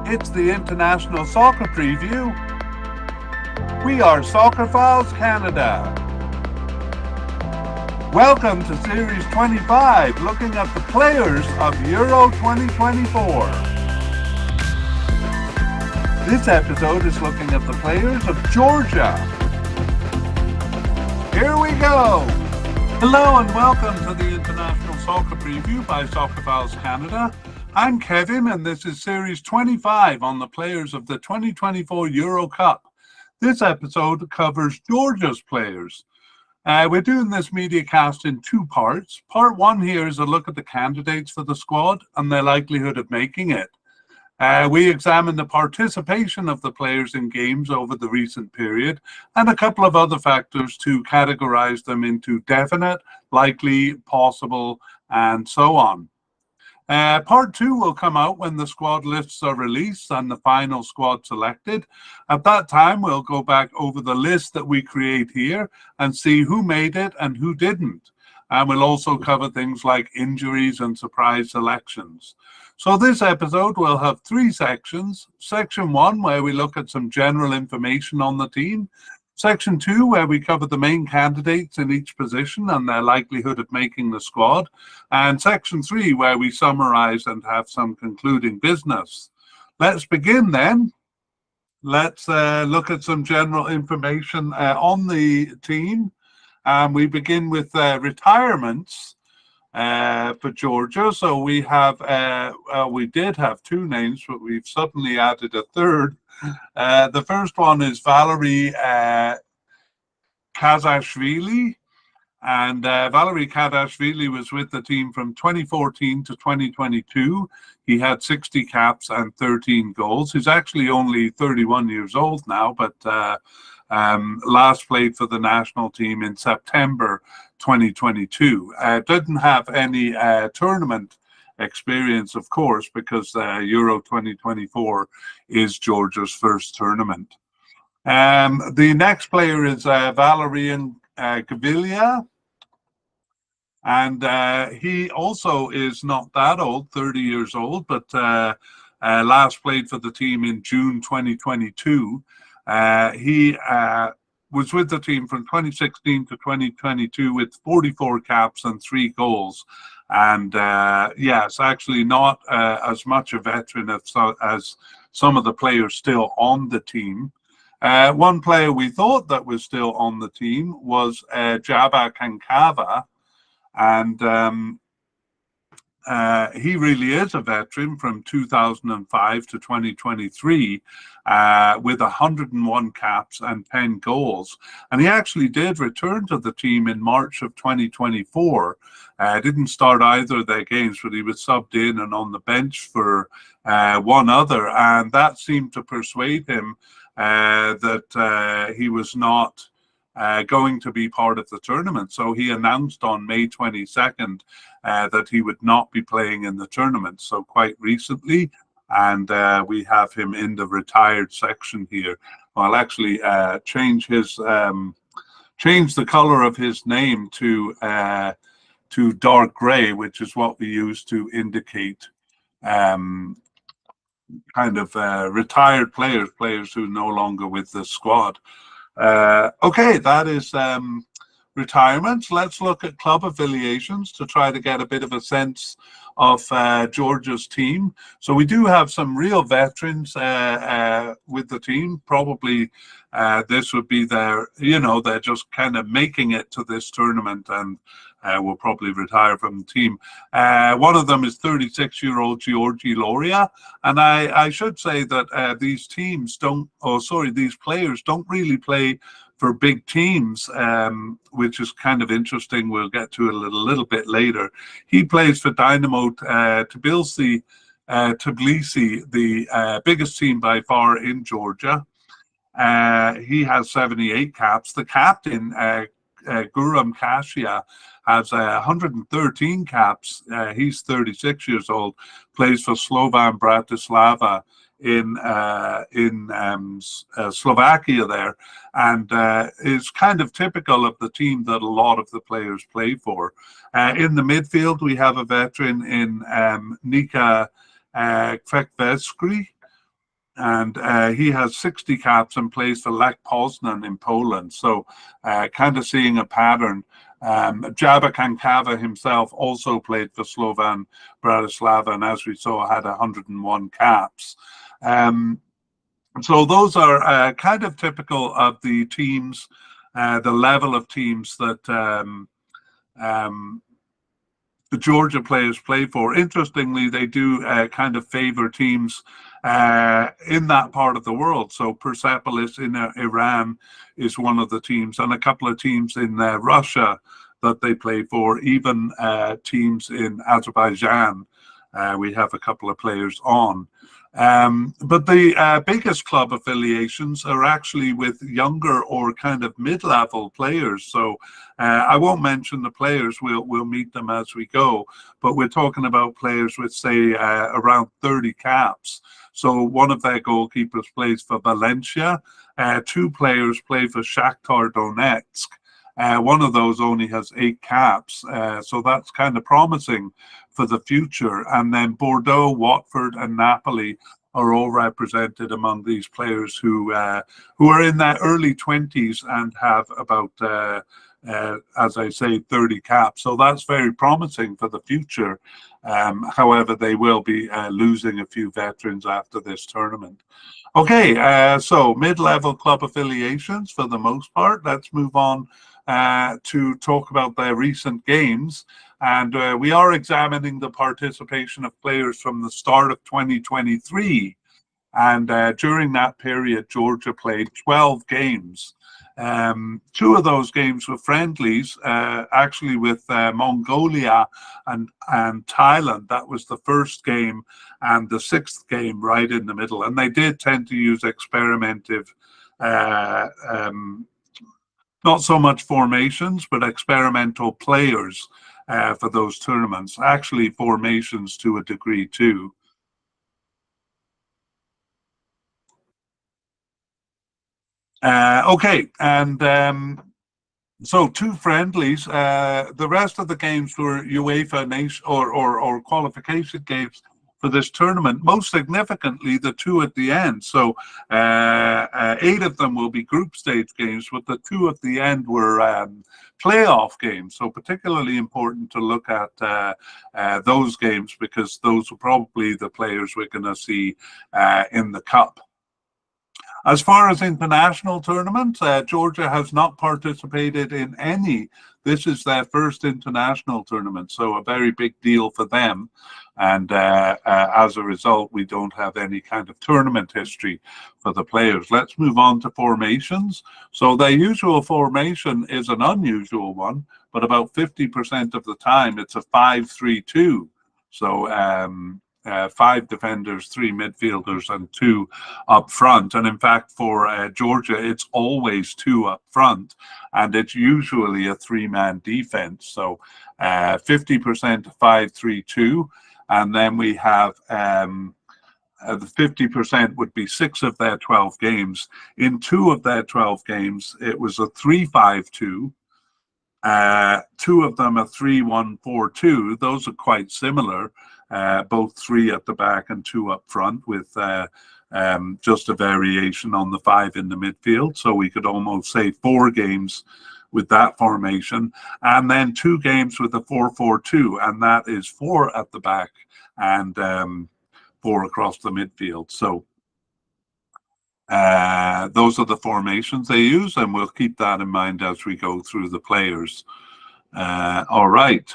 It's the International Soccer Preview. We are Soccerphiles Canada. Welcome to Series 25, looking at the players of Euro 2024. This episode is looking at the players of Georgia. Here we go. Hello and welcome to the International Soccer Preview by Soccerphiles Canada. I'm Kevin and this is Series 25 on the players of the 2024 Euro Cup. This episode covers Georgia's players. We're doing this mediacast in two parts. Part one here is a look at the candidates for the squad and their likelihood of making it. We examine the participation of the players in games over the recent period and a couple of other factors to categorize them into definite, likely, possible, and so on. Part two will come out when the squad lists are released and the final squad selected. At that time, we'll go back over the list that we create here and see who made it and who didn't. And we'll also cover things like injuries and surprise selections. So this episode will have three sections. Section 1, where we look at some general information on the team. Section 2, where we cover the main candidates in each position and their likelihood of making the squad. And Section 3, where we summarize and have some concluding business. Let's begin then. Let's look at some general information on the team. We begin with retirements for Georgia. So we have, we did have two names, but we've suddenly added a third. The first one is Valery Kazashvili, and Valery Kazashvili was with the team from 2014 to 2022. He had 60 caps and 13 goals. He's actually only 31 years old now, but last played for the national team in September 2022. Didn't have any tournament experience, of course, because Euro 2024 is Georgia's first tournament. The next player is Valerian Gavilia, and he also is not that old, 30 years old, but last played for the team in June 2022. He was with the team from 2016 to 2022 with 44 caps and 3 goals. And yes, actually not as much a veteran as some of the players still on the team. One player we thought that was still on the team was Jaba Kankava, and he really is a veteran from 2005 to 2023 with 101 caps and 10 goals. And he actually did return to the team in March of 2024. Didn't start either of their games, but he was subbed in and on the bench for one other. And that seemed to persuade him that he was not going to be part of the tournament. So he announced on May 22nd that he would not be playing in the tournament. So quite recently, and we have him in the retired section here. I'll actually change the color of his name to dark gray, which is what we use to indicate kind of retired players who are no longer with the squad. Okay, that is retirements. Let's look at club affiliations to try to get a bit of a sense of Georgia's team. So we do have some real veterans with the team. Probably this would be their, they're just kind of making it to this tournament and will probably retire from the team. One of them is 36-year-old Georgi Loria. And I should say that these players don't really play for big teams, which is kind of interesting. We'll get to it a little bit later. He plays for Dynamo Tbilisi, the biggest team by far in Georgia. He has 78 caps. The captain, Guram Kashia, has 113 caps. He's 36 years old, plays for Slovan Bratislava in Slovakia there, and is kind of typical of the team that a lot of the players play for. In the midfield, we have a veteran in Nika Kvekveskri, and he has 60 caps and plays for Lech Poznan in Poland. So kind of seeing a pattern. Jaba Kankava himself also played for Slovan Bratislava, and as we saw, had 101 caps. So those are kind of typical of the teams, the level of teams that the Georgia players play for. Interestingly, they do kind of favor teams in that part of the world. So Persepolis in Iran is one of the teams, and a couple of teams in Russia that they play for, even teams in Azerbaijan. We have a couple of players on. But the biggest club affiliations are actually with younger or kind of mid-level players. So I won't mention the players, we'll meet them as we go, but we're talking about players with, say, around 30 caps. So one of their goalkeepers plays for Valencia, two players play for Shakhtar Donetsk. One of those only has 8 caps, so that's kind of promising for the future. And then Bordeaux, Watford, and Napoli are all represented among these players who are in their early 20s and have about, as I say, 30 caps. So that's very promising for the future. However, they will be losing a few veterans after this tournament. Okay, so mid-level club affiliations for the most part. Let's move on to talk about their recent games. And we are examining the participation of players from the start of 2023. And during that period, Georgia played 12 games. 2 of those games were friendlies, actually with Mongolia and Thailand. That was the first game, and the 6th game right in the middle. And they did tend to use experimentative, not so much formations, but experimental players for those tournaments. Actually, formations to a degree too. Okay, and so 2 friendlies. The rest of the games were UEFA nation or qualification games for this tournament. Most significantly, the 2 at the end. So 8 of them will be group stage games, but the 2 at the end were playoff games. So particularly important to look at those games, because those are probably the players we're going to see in the cup. As far as international tournaments, Georgia has not participated in any. This is their first international tournament, so a very big deal for them. And as a result, we don't have any kind of tournament history for the players. Let's move on to formations. So their usual formation is an unusual one, but about 50% of the time it's a 5-3-2. So 5 defenders, 3 midfielders, and 2 up front. And in fact, for Georgia, it's always 2 up front, and it's usually a 3-man defense. So 50% 5-3-2, and then we have the 50% would be 6 of their 12 games. In 2 of their 12 games, it was a 3-5-2. 2 of them are 3-1-4-2. Those are quite similar. Both 3 at the back and 2 up front, with just a variation on the 5 in the midfield. So we could almost say 4 games with that formation, and then 2 games with a 4-4-2, and that is 4 at the back and 4 across the midfield. So those are the formations they use, and we'll keep that in mind as we go through the players. All right.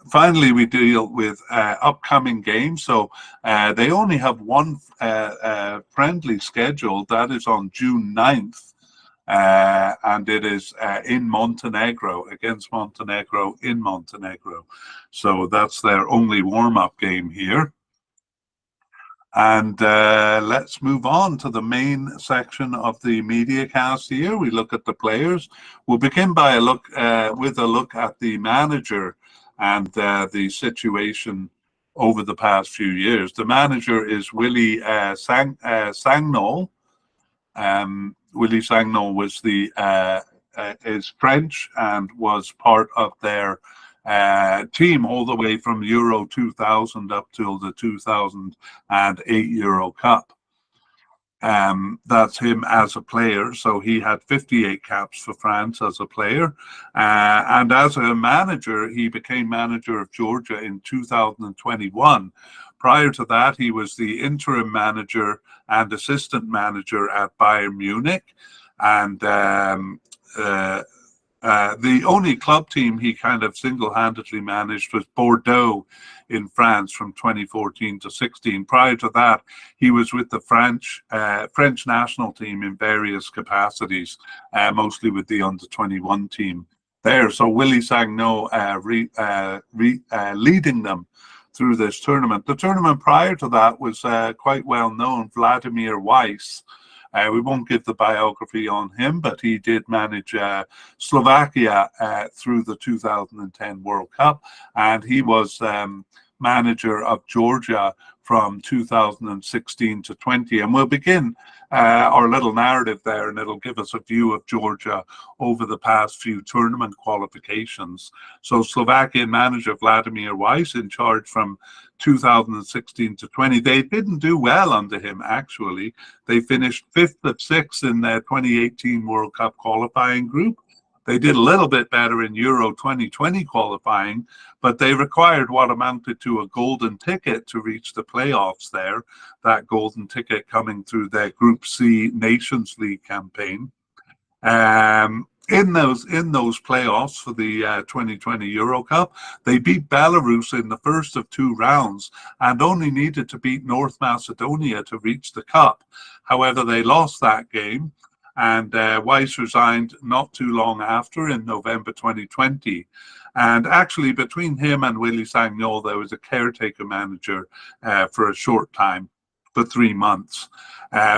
Finally, we deal with upcoming games. So they only have 1 friendly scheduled. That is on June 9th. And it is in Montenegro, against Montenegro in Montenegro. So that's their only warm-up game here. And let's move on to the main section of the media cast here. We look at the players. We'll begin by with a look at the manager and the situation over the past few years. The manager is Willy Sagnol. Willy Sagnol was is French and was part of their team all the way from Euro 2000 up till the 2008 Euro Cup. That's him as a player. So he had 58 caps for France as a player. And as a manager, he became manager of Georgia in 2021. Prior to that, he was the interim manager and assistant manager at Bayern Munich. And the only club team he kind of single-handedly managed was Bordeaux in France from 2014 to 16. Prior to that, he was with the French national team in various capacities, mostly with the under-21 team there. So Willy Sagnol leading them through this tournament. The tournament prior to that was quite well known, Vladimir Weiss. We won't give the biography on him, but he did manage Slovakia through the 2010 World Cup, and he was manager of Georgia from 2016 to 20. And we'll begin our little narrative there, and it'll give us a view of Georgia over the past few tournament qualifications. So Slovakian manager Vladimir Weiss in charge from 2016 to 20. They didn't do well under him, actually. They finished 5th of 6 in their 2018 World Cup qualifying group. They did a little bit better in Euro 2020 qualifying, but they required what amounted to a golden ticket to reach the playoffs there, that golden ticket coming through their Group C Nations League campaign. In those playoffs for the 2020 Euro Cup, they beat Belarus in the first of 2 rounds and only needed to beat North Macedonia to reach the cup. However, they lost that game, and Weiss resigned not too long after in November 2020. And actually, between him and Willy Sagnol, there was a caretaker manager for a short time, for 3 months.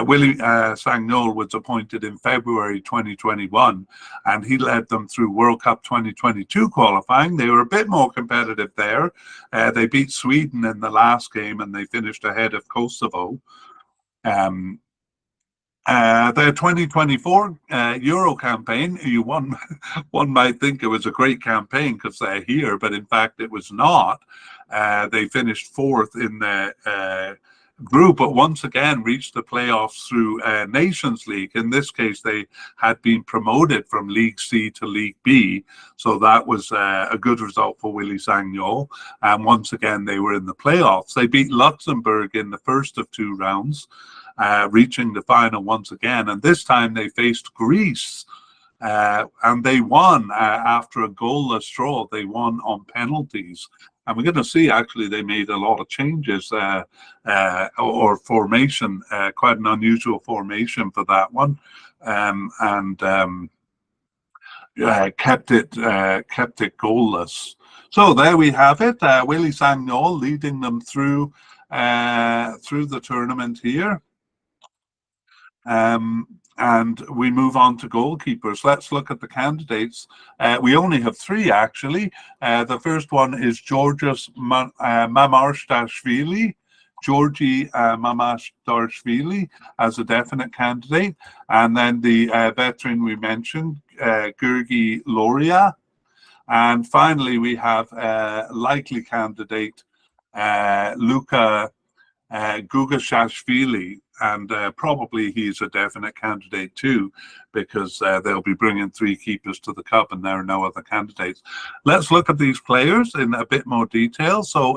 Willy Sagnol was appointed in February 2021, and he led them through World Cup 2022 qualifying. They were a bit more competitive there. They beat Sweden in the last game, and they finished ahead of Kosovo. Their 2024 Euro campaign, one might think it was a great campaign because they're here, but in fact it was not. They finished 4th in the group, but once again reached the playoffs through Nations League. In this case, they had been promoted from League C to League B, so that was a good result for Willy Sagnol. And once again, they were in the playoffs. They beat Luxembourg in the first of 2 rounds, reaching the final once again. And this time they faced Greece, and they won after a goalless draw. They won on penalties. And we're going to see, actually, they made a lot of changes or formation, quite an unusual formation for that one, and kept it goalless. So there we have it. Willy Sagnol leading them through the tournament here. And we move on to goalkeepers. Let's look at the candidates. We only have 3, actually. The first one is Georgios Mamarashvili, Georgi Mamarashvili as a definite candidate. And then the veteran we mentioned, Georgi Loria. And finally, we have likely candidate, Luka Gugashashvili, and probably he's a definite candidate too, because they'll be bringing 3 keepers to the cup and there are no other candidates. Let's look at these players in a bit more detail. So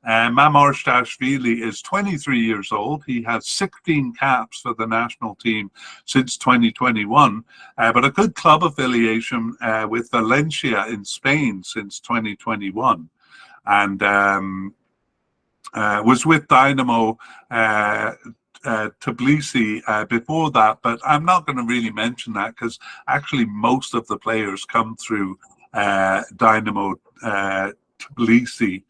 Mamarashvili is 23 years old. He has 16 caps for the national team since 2021, but a good club affiliation with Valencia in Spain since 2021. And was with Dynamo Tbilisi before that, but I'm not going to really mention that because actually most of the players come through Dynamo Tbilisi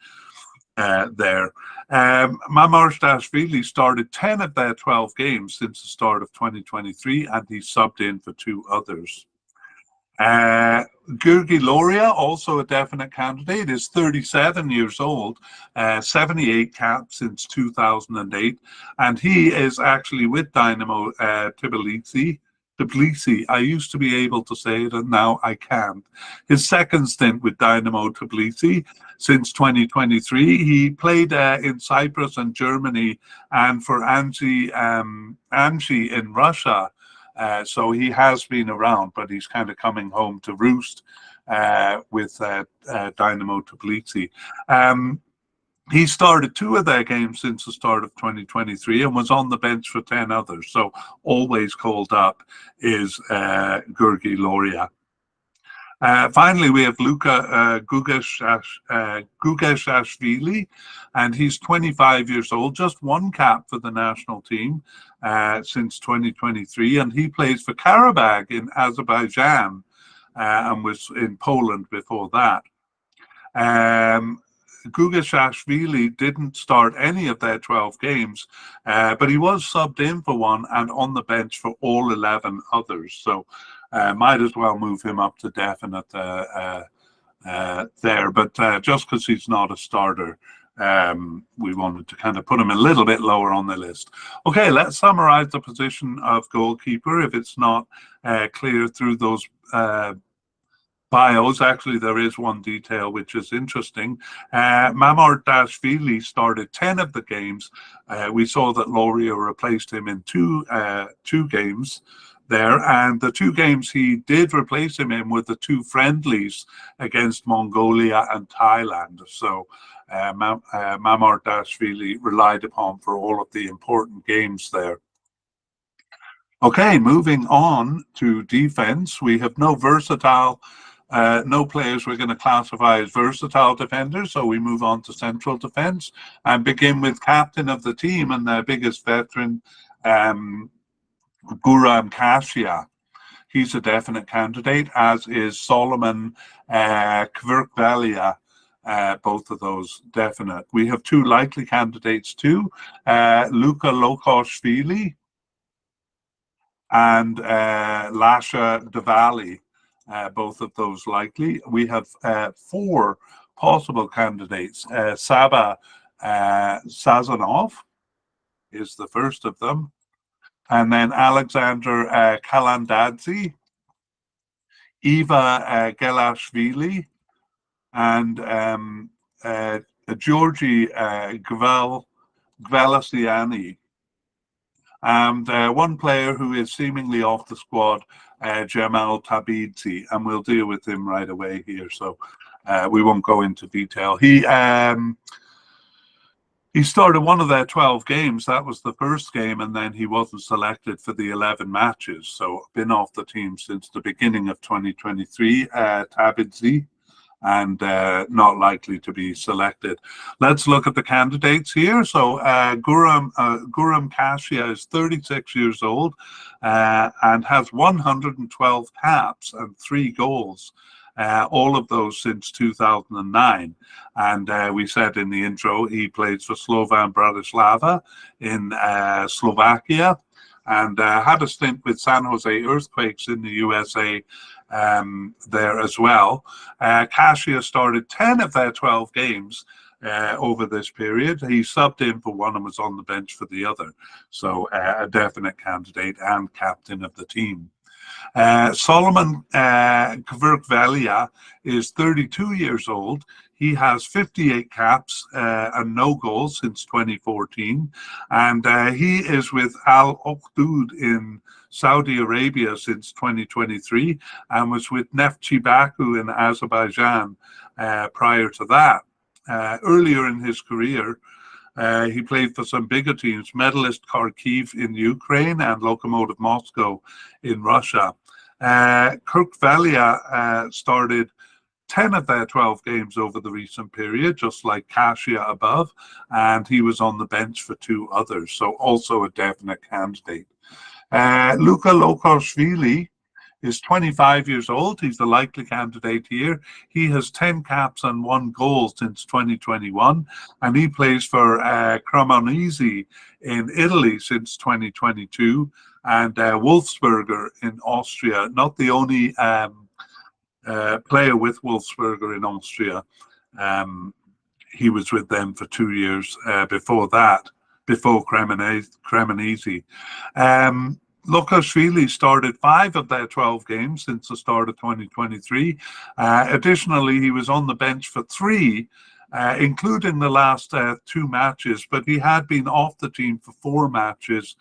there. Mamarashvili started 10 of their 12 games since the start of 2023, and he subbed in for 2 others. Georgi Loria, also a definite candidate, is 37 years old, 78 caps since 2008, and he is actually with Dynamo Tbilisi Tbilisi. I used to be able to say it, and now I can't. His second stint with Dynamo Tbilisi since 2023. He played in Cyprus and Germany, and for Anzhi in Russia. So he has been around, but he's kind of coming home to roost with Dynamo Tbilisi. He started 2 of their games since the start of 2023 and was on the bench for 10 others. So always called up is Gurgi Loria. Finally, we have Luka Gugashashvili, and he's 25 years old, just 1 cap for the national team since 2023, and he plays for Karabakh in Azerbaijan and was in Poland before that. Gugashashvili didn't start any of their 12 games, but he was subbed in for 1 and on the bench for all 11 others. So might as well move him up to definite there. But just because he's not a starter, we wanted to kind of put him a little bit lower on the list. Okay, let's summarize the position of goalkeeper if it's not clear through those bios. Actually, there is one detail which is interesting. Mamardashvili started 10 of the games. We saw that Loria replaced him in two games there, and the 2 games he did replace him in were the 2 friendlies against Mongolia and Thailand. So Mamardashvili relied upon for all of the important games there. Okay, moving on to defense. We have no players we're going to classify as versatile defenders, so we move on to central defense and begin with captain of the team and their biggest veteran, Guram Kasia. He's a definite candidate, as is Solomon Kvirkvalia. Both of those definite. We have 2 likely candidates too, Luka Lokoshvili and Lasha Devali. Both of those likely. We have 4 possible candidates. Saba Sazonov is the first of them. And then Alexander Kalandadze, Eva Gelashvili, and Georgi Gvalasiani. And 1 player who is seemingly off the squad, Jamal Tabidze, and we'll deal with him right away here, so we won't go into detail. He started 1 of their 12 games. That was the first game, and then he wasn't selected for the 11 matches, so been off the team since the beginning of 2023, Tabidze, and not likely to be selected. Let's look at the candidates here. So Guram Kasia is 36 years old and has 112 caps and 3 goals. All of those since 2009. And we said in the intro, he plays for Slovan Bratislava in Slovakia, and had a stint with San Jose Earthquakes in the USA there as well. Kasia started 10 of their 12 games over this period. He subbed in for 1 and was on the bench for the other. So a definite candidate and captain of the team. Solomon Kvirkvalia is 32 years old. He has 58 caps and no goals since 2014. And he is with Al Oqdoud in Saudi Arabia since 2023 and was with Neftchi Baku in Azerbaijan prior to that. Earlier in his career, he played for some bigger teams, Medalist Kharkiv in Ukraine and Lokomotiv Moscow in Russia. Kvirkvalia started 10 of their 12 games over the recent period, just like Kasia above, and he was on the bench for 2 others, so also a definite candidate. Luka Lokoshvili is 25 years old. He's the likely candidate here. He has 10 caps and 1 goal since 2021, and he plays for Cremonese in Italy since 2022, and Wolfsberger in Austria. Not the only player with Wolfsberger in Austria. He was with them for 2 years before that, before Cremonese. Lukashvili started 5 of their 12 games since the start of 2023. Additionally, he was on the bench for 3, including the last 2 matches, but he had been off the team for 4 matches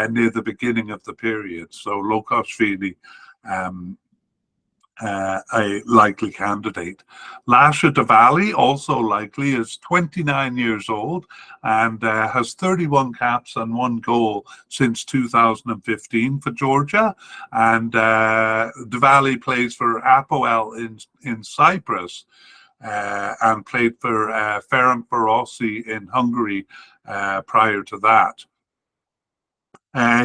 near the beginning of the period. So Lukashvili, a likely candidate. Lasha Diwali, also likely, is 29 years old and has 31 caps and 1 goal since 2015 for Georgia. And Diwali plays for Apoel in Cyprus and played for Ferencvárosi in Hungary prior to that.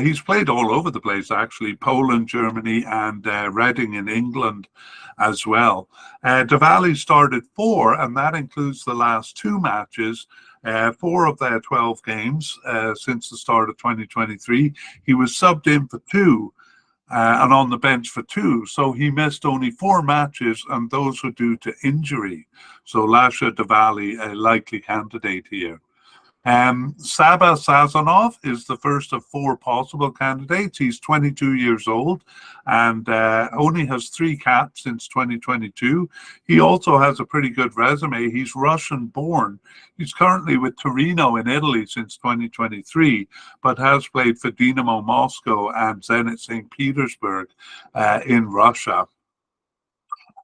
He's played all over the place, actually, Poland, Germany, and Reading in England as well. Diwali started 4, and that includes the last 2 matches, 4 of their 12 games since the start of 2023. He was subbed in for 2 and on the bench for 2, so he missed only 4 matches, and those were due to injury. So Lasha Diwali, a likely candidate here. Saba Sazonov is the first of 4 possible candidates. He's 22 years old and only has 3 caps since 2022. He also has a pretty good resume. He's Russian born. He's currently with Torino in Italy since 2023, but has played for Dynamo Moscow and Zenit St. Petersburg in Russia.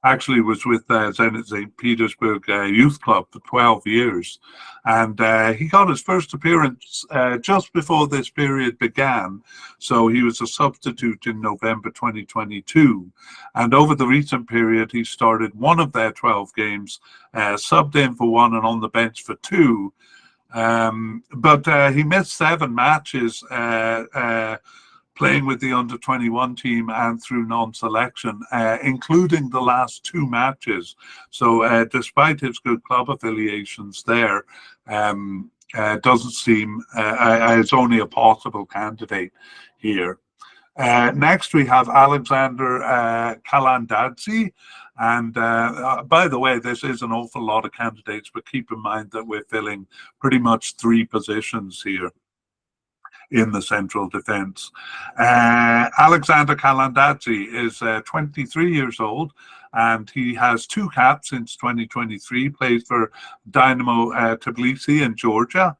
Actually was with Zenit St. Petersburg Youth Club for 12 years. And he got his first appearance just before this period began. So he was a substitute in November 2022. And over the recent period, he started 1 of their 12 games, subbed in for 1 and on the bench for 2. But he missed 7 matches playing with the under-21 team and through non-selection, including the last 2 matches. So despite his good club affiliations there, doesn't seem, it's only a possible candidate here. Next, we have Alexander Kalandadze. And by the way, this is an awful lot of candidates, but keep in mind that we're filling pretty much 3 positions here in the central defense. Alexander Kalandadze is 23 years old and he has 2 caps since 2023, plays for Dynamo Tbilisi in Georgia.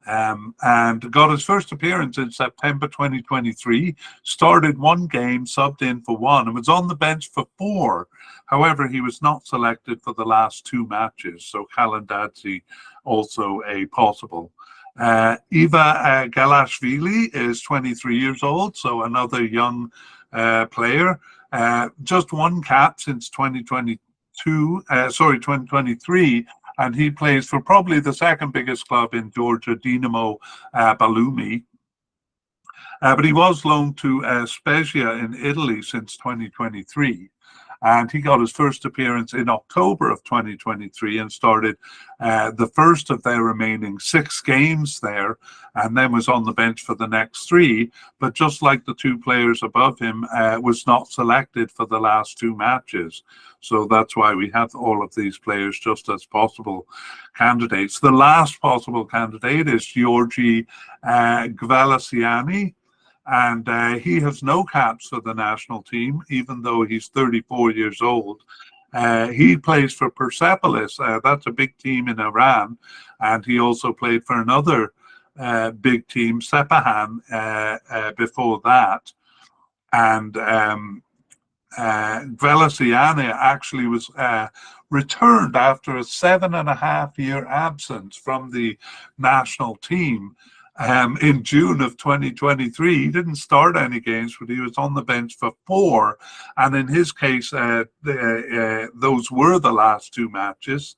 And got his first appearance in September 2023, started 1 game, subbed in for 1, and was on the bench for 4. However, he was not selected for the last 2 matches, so Kalandadze also a possible. Iva Galashvili is 23 years old, so another young player. Just 1 cap since 2023, and he plays for probably the 2nd biggest club in Georgia, Dynamo Balumi. But he was loaned to Spezia in Italy since 2023. And he got his first appearance in October of 2023 and started the first of their remaining 6 games there, and then was on the bench for the next 3. But just like the 2 players above him, was not selected for the last 2 matches. So that's why we have all of these players just as possible candidates. The last possible candidate is Georgi Gvalasiani. And he has no caps for the national team, even though he's 34 years old. He plays for Persepolis. That's a big team in Iran. And he also played for another big team, Sepahan, before that. And Gvalasiani actually was returned after a 7.5-year absence from the national team. In June of 2023, he didn't start any games, but he was on the bench for 4. And in his case, those were the last 2 matches,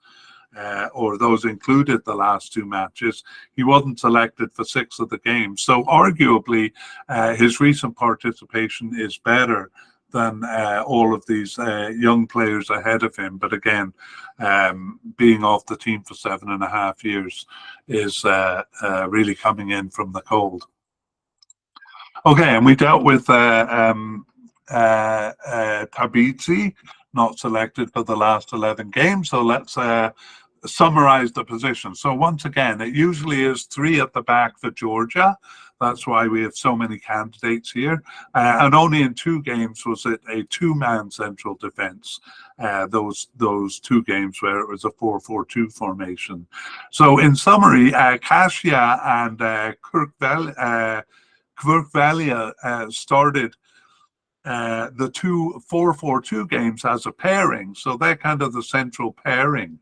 or those included the last 2 matches. He wasn't selected for 6 of the games. So arguably, his recent participation is better than all of these young players ahead of him. But again, being off the team for 7.5 years is really coming in from the cold. Okay, and we dealt with Tabidze, not selected for the last 11 games. So let's summarize the position. So once again, it usually is 3 at the back for Georgia. That's why we have so many candidates here. And only in 2 games was it a 2-man central defense. Those 2 games where it was a 4-4-2 formation. So in summary, Kasia and Kverkvalia started the 2 4-4-2 games as a pairing. So they're kind of the central pairing.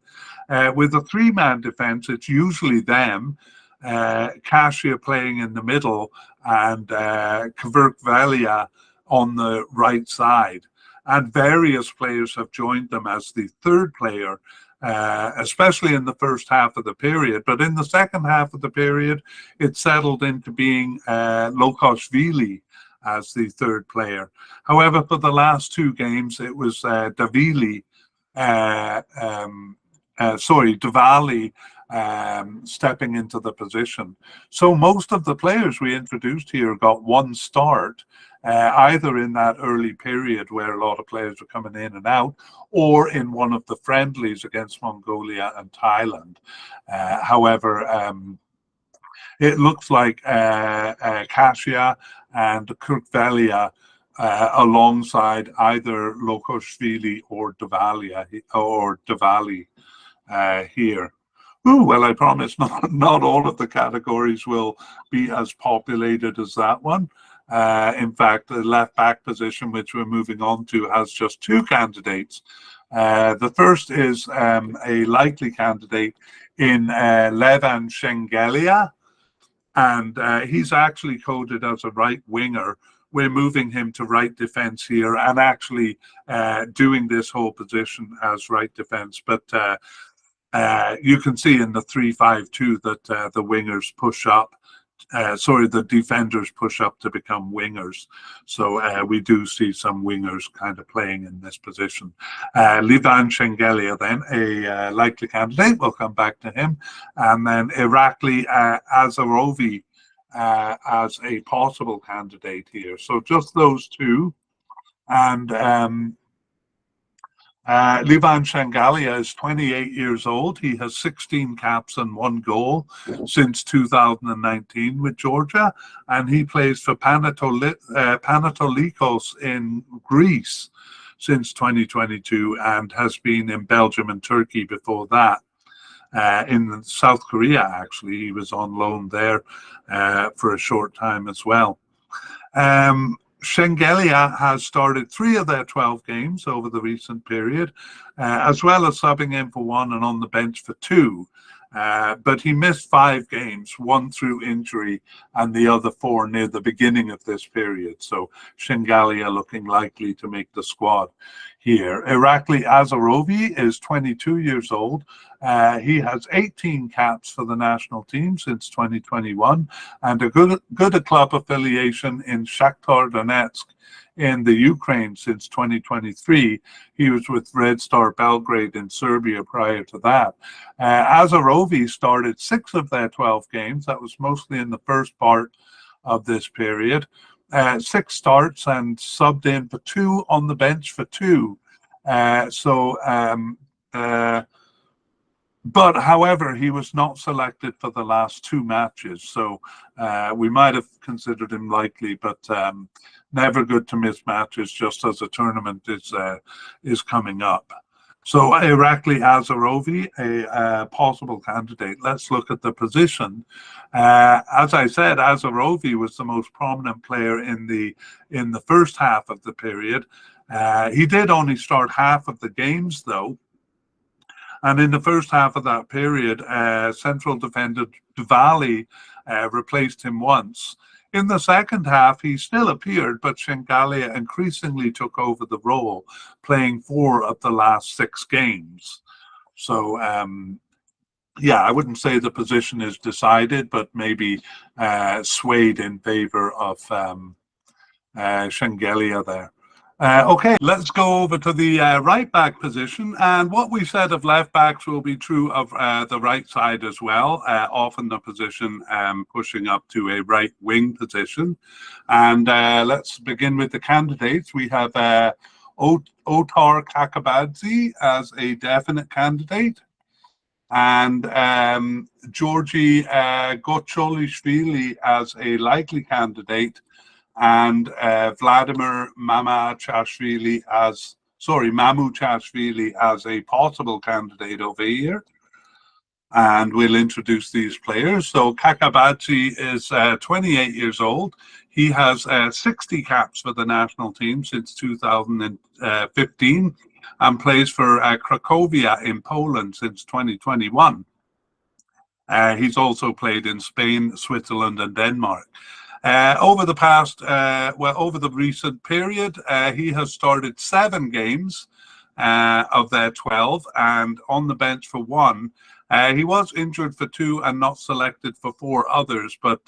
With a 3-man defense, it's usually them, Kasia playing in the middle and Kverkvalia on the right side. And various players have joined them as the 3rd player, especially in the first half of the period. But in the second half of the period, it settled into being Lokashvili as the 3rd player. However, for the last 2 games, it was Diwali stepping into the position. So most of the players we introduced here got 1 start, either in that early period where a lot of players were coming in and out, or in one of the friendlies against Mongolia and Thailand. However, it looks like Kasia and Kverkvalia alongside either Lokashvili or Diwali here. Ooh, well, I promise not all of the categories will be as populated as that one. In fact, the left back position, which we're moving on to, has just 2 candidates. The first is a likely candidate in Levan Shengelia, and he's actually coded as a right winger. We're moving him to right defense here and actually doing this whole position as right defense. But you can see in the 3-5-2 that the wingers push up. The defenders push up to become wingers. So we do see some wingers kind of playing in this position. Levan Shengelia then, a likely candidate. We'll come back to him. And then Irakli Azarovi as a possible candidate here. So just those 2. And Levan Shengelia is 28 years old. He has 16 caps and 1 goal since 2019 with Georgia, and he plays for Panatolikos in Greece since 2022 and has been in Belgium and Turkey before that. In South Korea, actually, he was on loan there for a short time as well. Shengelia has started 3 of their 12 games over the recent period, as well as subbing in for 1 and on the bench for 2. But he missed 5 games, 1 through injury and the other 4 near the beginning of this period. So Shengelia looking likely to make the squad here. Irakli Azarovi is 22 years old. He has 18 caps for the national team since 2021 and a good club affiliation in Shakhtar Donetsk in the Ukraine since 2023. He was with Red Star Belgrade in Serbia prior to that. Azarovi started 6 of their 12 games. That was mostly in the first part of this period. 6 starts and subbed in for 2 on the bench for 2. But however, he was not selected for the last 2 matches. So we might have considered him likely, but never good to miss matches just as a tournament is coming up. So Irakli Azarovi, a possible candidate. Let's look at the position. As I said, Azarovi was the most prominent player in the first half of the period. He did only start half of the games, though. And in the first half of that period, central defender Diwali replaced him once. In the second half, he still appeared, but Shengelia increasingly took over the role, playing 4 of the last 6 games. So, yeah, I wouldn't say the position is decided, but maybe swayed in favor of Shengelia there. Okay, let's go over to the right back position, and what we said of left backs will be true of the right side as well. Often the position pushing up to a right wing position. And let's begin with the candidates. We have Otar Kakabadze as a definite candidate. and Georgi Gocholishvili as a likely candidate, and Vladimir Mamachashvili Mamuchashvili as a possible candidate over here. And we'll introduce these players. So Kakabadze is 28 years old. He has 60 caps for the national team since 2015 and plays for Cracovia in Poland since 2021. He's also played in Spain, Switzerland, and Denmark. Over the recent period, he has started 7 games of their 12 and on the bench for 1. He was injured for 2 and not selected for 4 others, but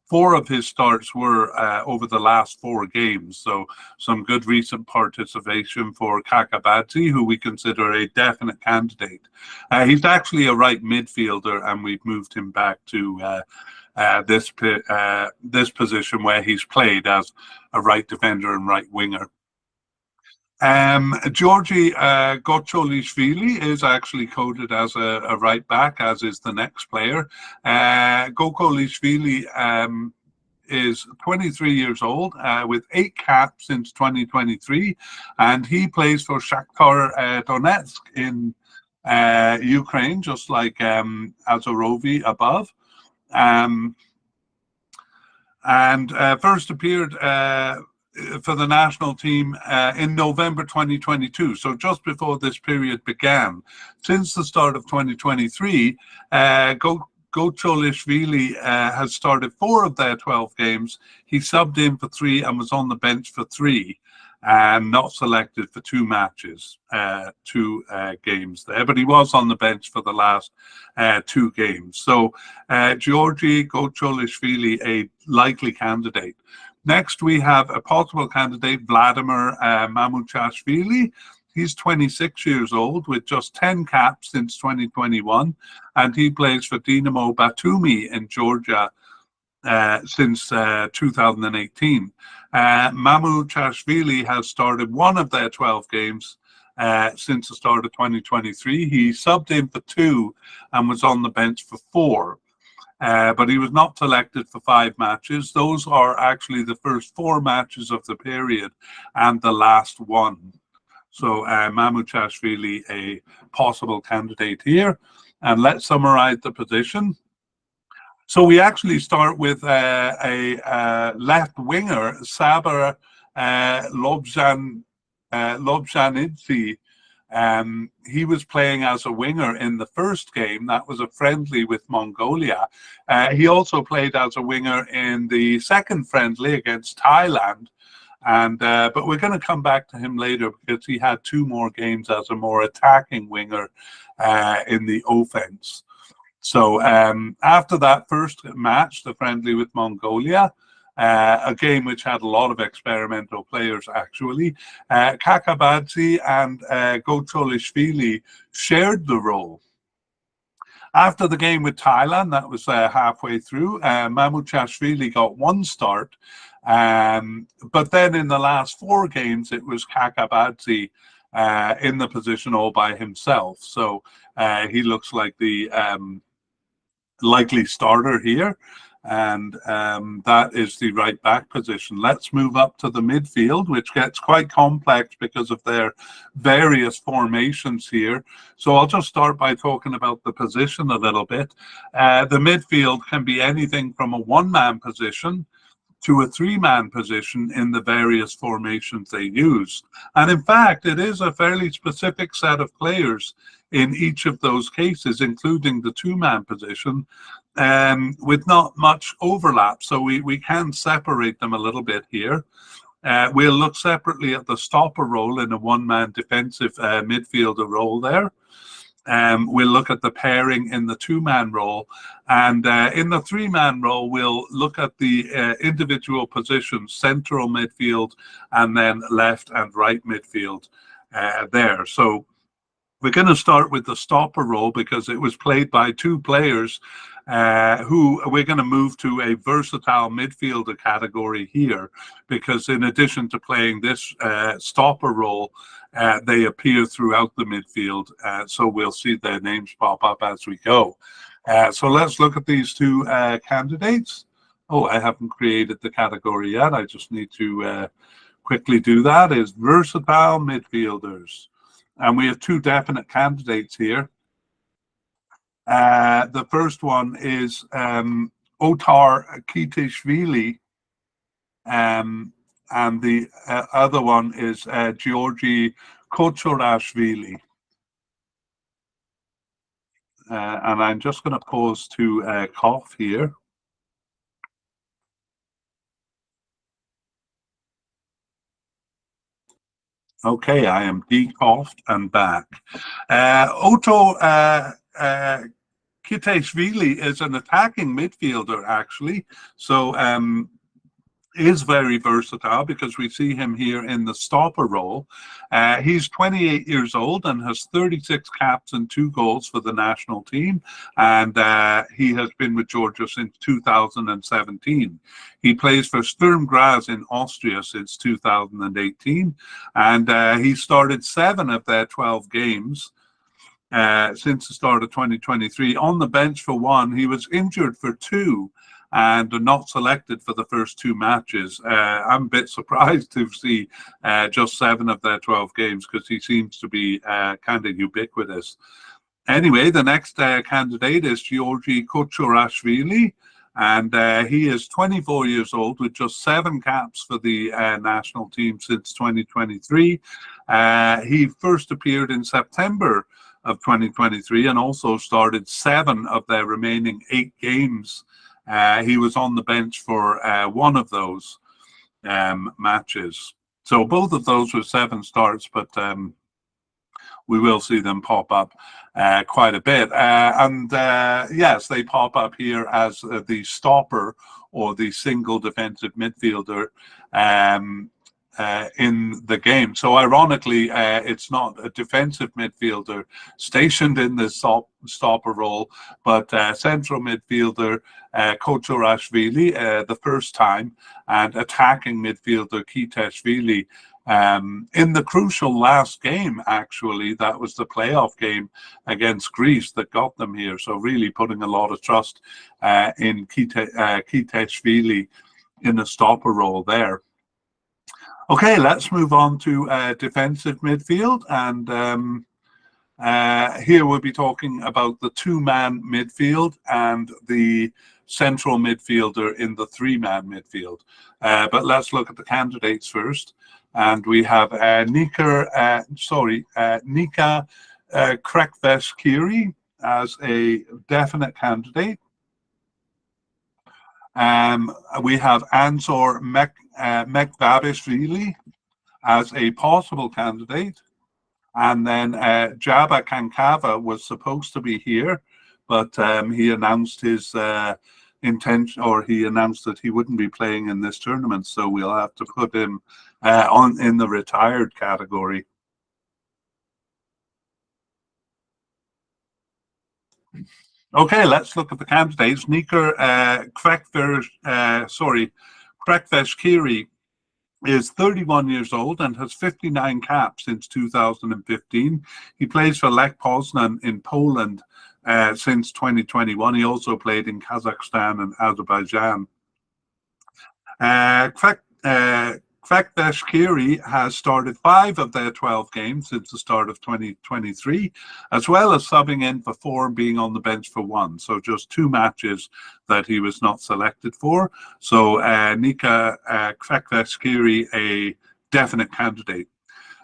4 of his starts were over the last 4 games. So some good recent participation for Kakabadze, who we consider a definite candidate. He's actually a right midfielder, and we've moved him back to this position where he's played as a right defender and right winger. Georgi Gocholishvili is actually coded as a right back, as is the next player. Gocholishvili is 23 years old with 8 caps since 2023, and he plays for Shakhtar Donetsk in Ukraine, just like Azorovi above. And first appeared for the national team in November 2022, so just before this period began. Since the start of 2023, Gocholishvili has started 4 of their 12 games. He subbed in for 3 and was on the bench for 3, and not selected for 2 matches, 2 games there, but he was on the bench for the last 2 games. So Georgi Gocholishvili, a likely candidate. Next, we have a possible candidate, Vladimir Mamuchashvili. He's 26 years old with just 10 caps since 2021, and he plays for Dinamo Batumi in Georgia since 2018. Mamuchashvili has started 1 of their 12 games since the start of 2023. He subbed in for 2 and was on the bench for 4. But he was not selected for 5 matches. Those are actually the first 4 matches of the period and the last one. So Mamuchashvili, a possible candidate here. And let's summarize the position. So we actually start with a left winger, Saber Lobjanidze. He was playing as a winger in the first game. That was a friendly with Mongolia. He also played as a winger in the second friendly against Thailand. But we're going to come back to him later because he had 2 more games as a more attacking winger in the offense. So after that first match, the friendly with Mongolia, a game which had a lot of experimental players, actually, Kakabadze and Gocholishvili shared the role. After the game with Thailand, that was halfway through, Mamuchashvili got 1 start. But then in the last 4 games, it was Kakabadze in the position all by himself. So he looks like the likely starter here. And that is the right back position. Let's move up to the midfield, which gets quite complex because of their various formations here. So I'll just start by talking about the position a little bit. The midfield can be anything from a 1-man position to a 3-man position in the various formations they use. And in fact, it is a fairly specific set of players in each of those cases, including the 2-man position, with not much overlap. So we can separate them a little bit here. We'll look separately at the stopper role in a 1-man defensive midfielder role there. We'll look at the pairing in the 2-man role. And in the 3-man role, we'll look at the individual positions, central midfield, and then left and right midfield there. So we're going to start with the stopper role because it was played by 2 players who we're going to move to a versatile midfielder category here, because in addition to playing this stopper role, they appear throughout the midfield, so we'll see their names pop up as we go. So let's look at these two candidates. Oh, I haven't created the category yet. I just need to quickly do that. Is versatile midfielders. And we have two definite candidates here. The first one is Otar Kitishvili, and the other one is Georgi Kochorashvili. And I'm just going to pause to cough here. Okay, I am de-coughed and back. Otto Kiteshvili is an attacking midfielder, actually. So is very versatile because we see him here in the stopper role. He's 28 years old and has 36 caps and 2 goals for the national team. And he has been with Georgia since 2017. He plays for Sturm Graz in Austria since 2018. And he started 7 of their 12 games since the start of 2023. On the bench for 1, he was injured for 2 and not selected for the first 2 matches. I'm a bit surprised to see just 7 of their 12 games because he seems to be kind of ubiquitous. Anyway, the next candidate is Georgi Kochorashvili, and he is 24 years old with just 7 caps for the national team since 2023. He first appeared in September of 2023 and also started 7 of their remaining 8 games. He was on the bench for 1 of those matches. So both of those were 7 starts, but we will see them pop up quite a bit. Yes, they pop up here as the stopper or the single defensive midfielder in the game. So ironically, it's not a defensive midfielder stationed in the stopper role, but central midfielder Kochorashvili the first time, and attacking midfielder Kiteshvili in the crucial last game. Actually, that was the playoff game against Greece that got them here. So really putting a lot of trust in Kiteshvili in the stopper role there. Okay, let's move on to defensive midfield, and here we'll be talking about the 2-man midfield and the central midfielder in the 3-man midfield. But let's look at the candidates first, and we have Nika Krekveskiri as a definite candidate. We have Ansor Mekvabishvili as a possible candidate. And then Jabba Kankava was supposed to be here, but he announced his intention, or he announced that he wouldn't be playing in this tournament. So we'll have to put him in the retired category. Okay, let's look at the candidates. Nika Krekveskiri is 31 years old and has 59 caps since 2015. He plays for Lech Poznan in Poland since 2021. He also played in Kazakhstan and Azerbaijan. Krekveskiri has started 5 of their 12 games since the start of 2023, as well as subbing in for 4 and being on the bench for 1. So just 2 matches that he was not selected for. So Nika Krekveskiri, a definite candidate.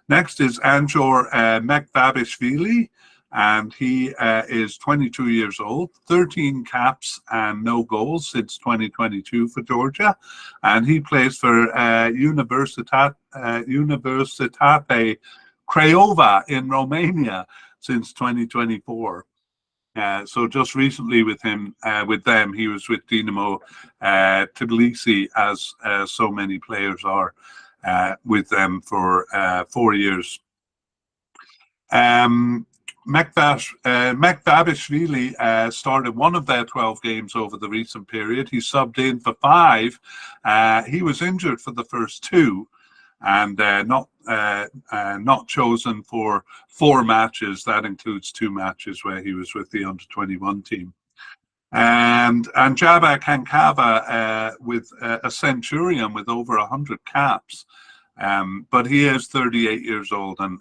Next is Anjor Mekvabishvili, and he is 22 years old, 13 caps and no goals since 2022 for Georgia, and he plays for Universitate Craiova in Romania since 2024. So just recently with them, he was with Dinamo Tbilisi, as so many players are with them for 4 years. Mekvabishvili started 1 of their 12 games over the recent period. He subbed in for 5. He was injured for the first 2 and not chosen for 4 matches. That includes 2 matches where he was with the under-21 team. And Jabba Kankava with a centurion with over 100 caps. But he is 38 years old and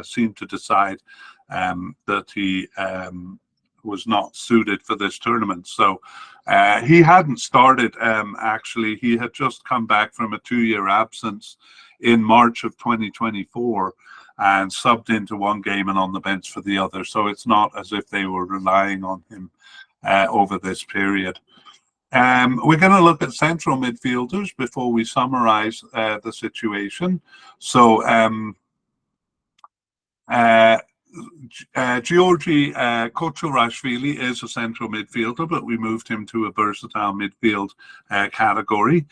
seemed to decide that he was not suited for this tournament. So he hadn't started, actually. He had just come back from a 2-year absence in March of 2024 and subbed into 1 game and on the bench for the other. So it's not as if they were relying on him over this period. We're going to look at central midfielders before we summarize the situation. So Georgi Kochorashvili is a central midfielder, but we moved him to a versatile midfield category.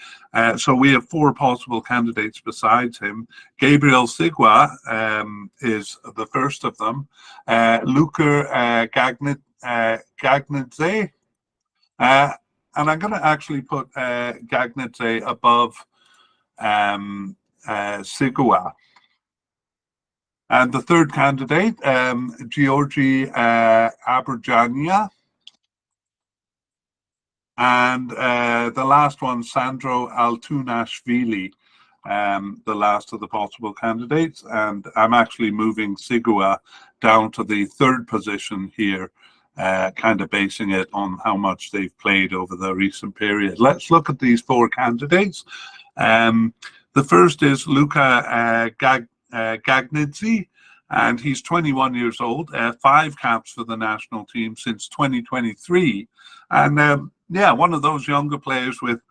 So we have 4 possible candidates besides him. Gabriel Sigua is the first of them. Luka Gagnidze. And I'm going to actually put Gagnidze above Sigua. And the third candidate, Georgi Aberjania. And the last one, Sandro Altunashvili, the last of the possible candidates. And I'm actually moving Sigua down to the 3rd position here, kind of basing it on how much they've played over the recent period. Let's look at these 4 candidates. The first is Luka Gagnidze, and he's 21 years old, 5 caps for the national team since 2023. And yeah, one of those younger players with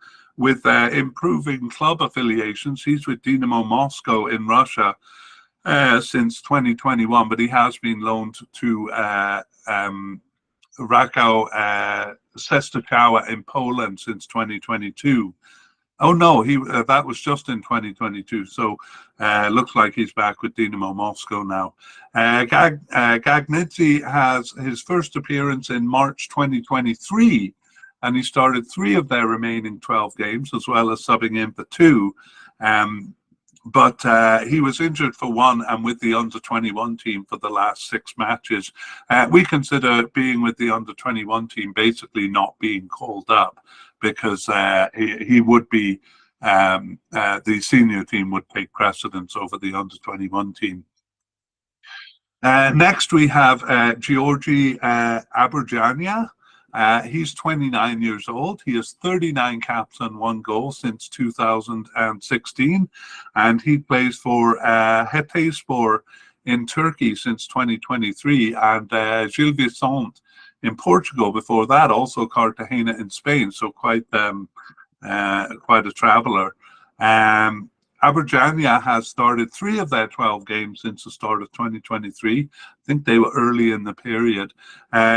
improving club affiliations. He's with Dynamo Moscow in Russia since 2021, but he has been loaned to Rakow Częstochowa in Poland since 2022. Oh no, that was just in 2022. So looks like he's back with Dynamo Moscow now. Gagnidze has his first appearance in March 2023, and he started 3 of their remaining 12 games, as well as subbing in for 2. But he was injured for 1 and with the under-21 team for the last 6 matches. We consider being with the under-21 team basically not being called up, because he would be, the senior team would take precedence over the under-21 team. Next we have Georgi Aberjania. He's 29 years old. He has 39 caps and 1 goal since 2016, and he plays for Hatayspor in Turkey since 2023, and Gil Vicente in Portugal before that, also Cartagena in Spain, so quite a traveller. Aberjania has started 3 of their 12 games since the start of 2023. I think they were early in the period.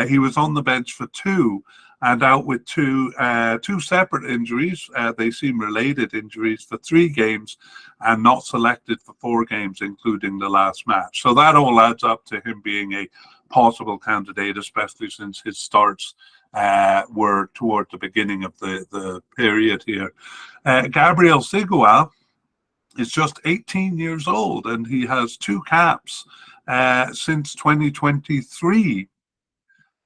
He was on the bench for 2 and out with two separate injuries. They seem related injuries for 3 games and not selected for 4 games, including the last match. So that all adds up to him being a possible candidate, especially since his starts were toward the beginning of the period here. Gabriel Sigua is just 18 years old, and he has 2 caps since 2023.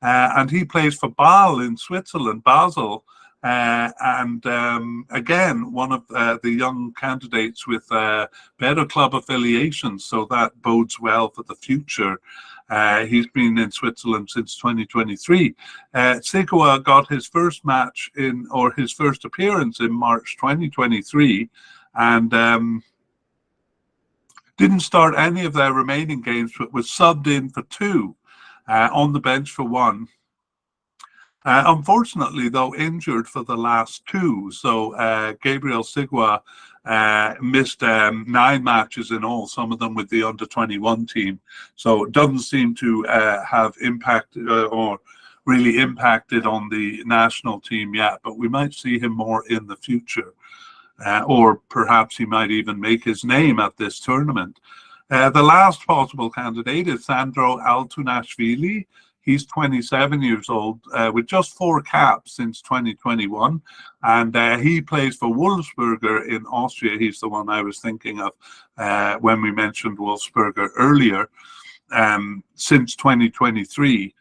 And he plays for Basel in Switzerland, Basel. Again, one of the young candidates with better club affiliations, so that bodes well for the future. He's been in Switzerland since 2023. Sigua got his first match his first appearance in March 2023, and didn't start any of their remaining games, but was subbed in for 2, on the bench for 1. Unfortunately, though, injured for the last 2. So Gabriel Sigua missed 9 matches in all, some of them with the under-21 team. So it doesn't seem to have impacted or really impacted on the national team yet, but we might see him more in the future. Or perhaps he might even make his name at this tournament. The last possible candidate is Sandro Altunashvili. He's 27 years old with just 4 caps since 2021. And he plays for Wolfsberger in Austria. He's the one I was thinking of when we mentioned Wolfsberger earlier, since 2023.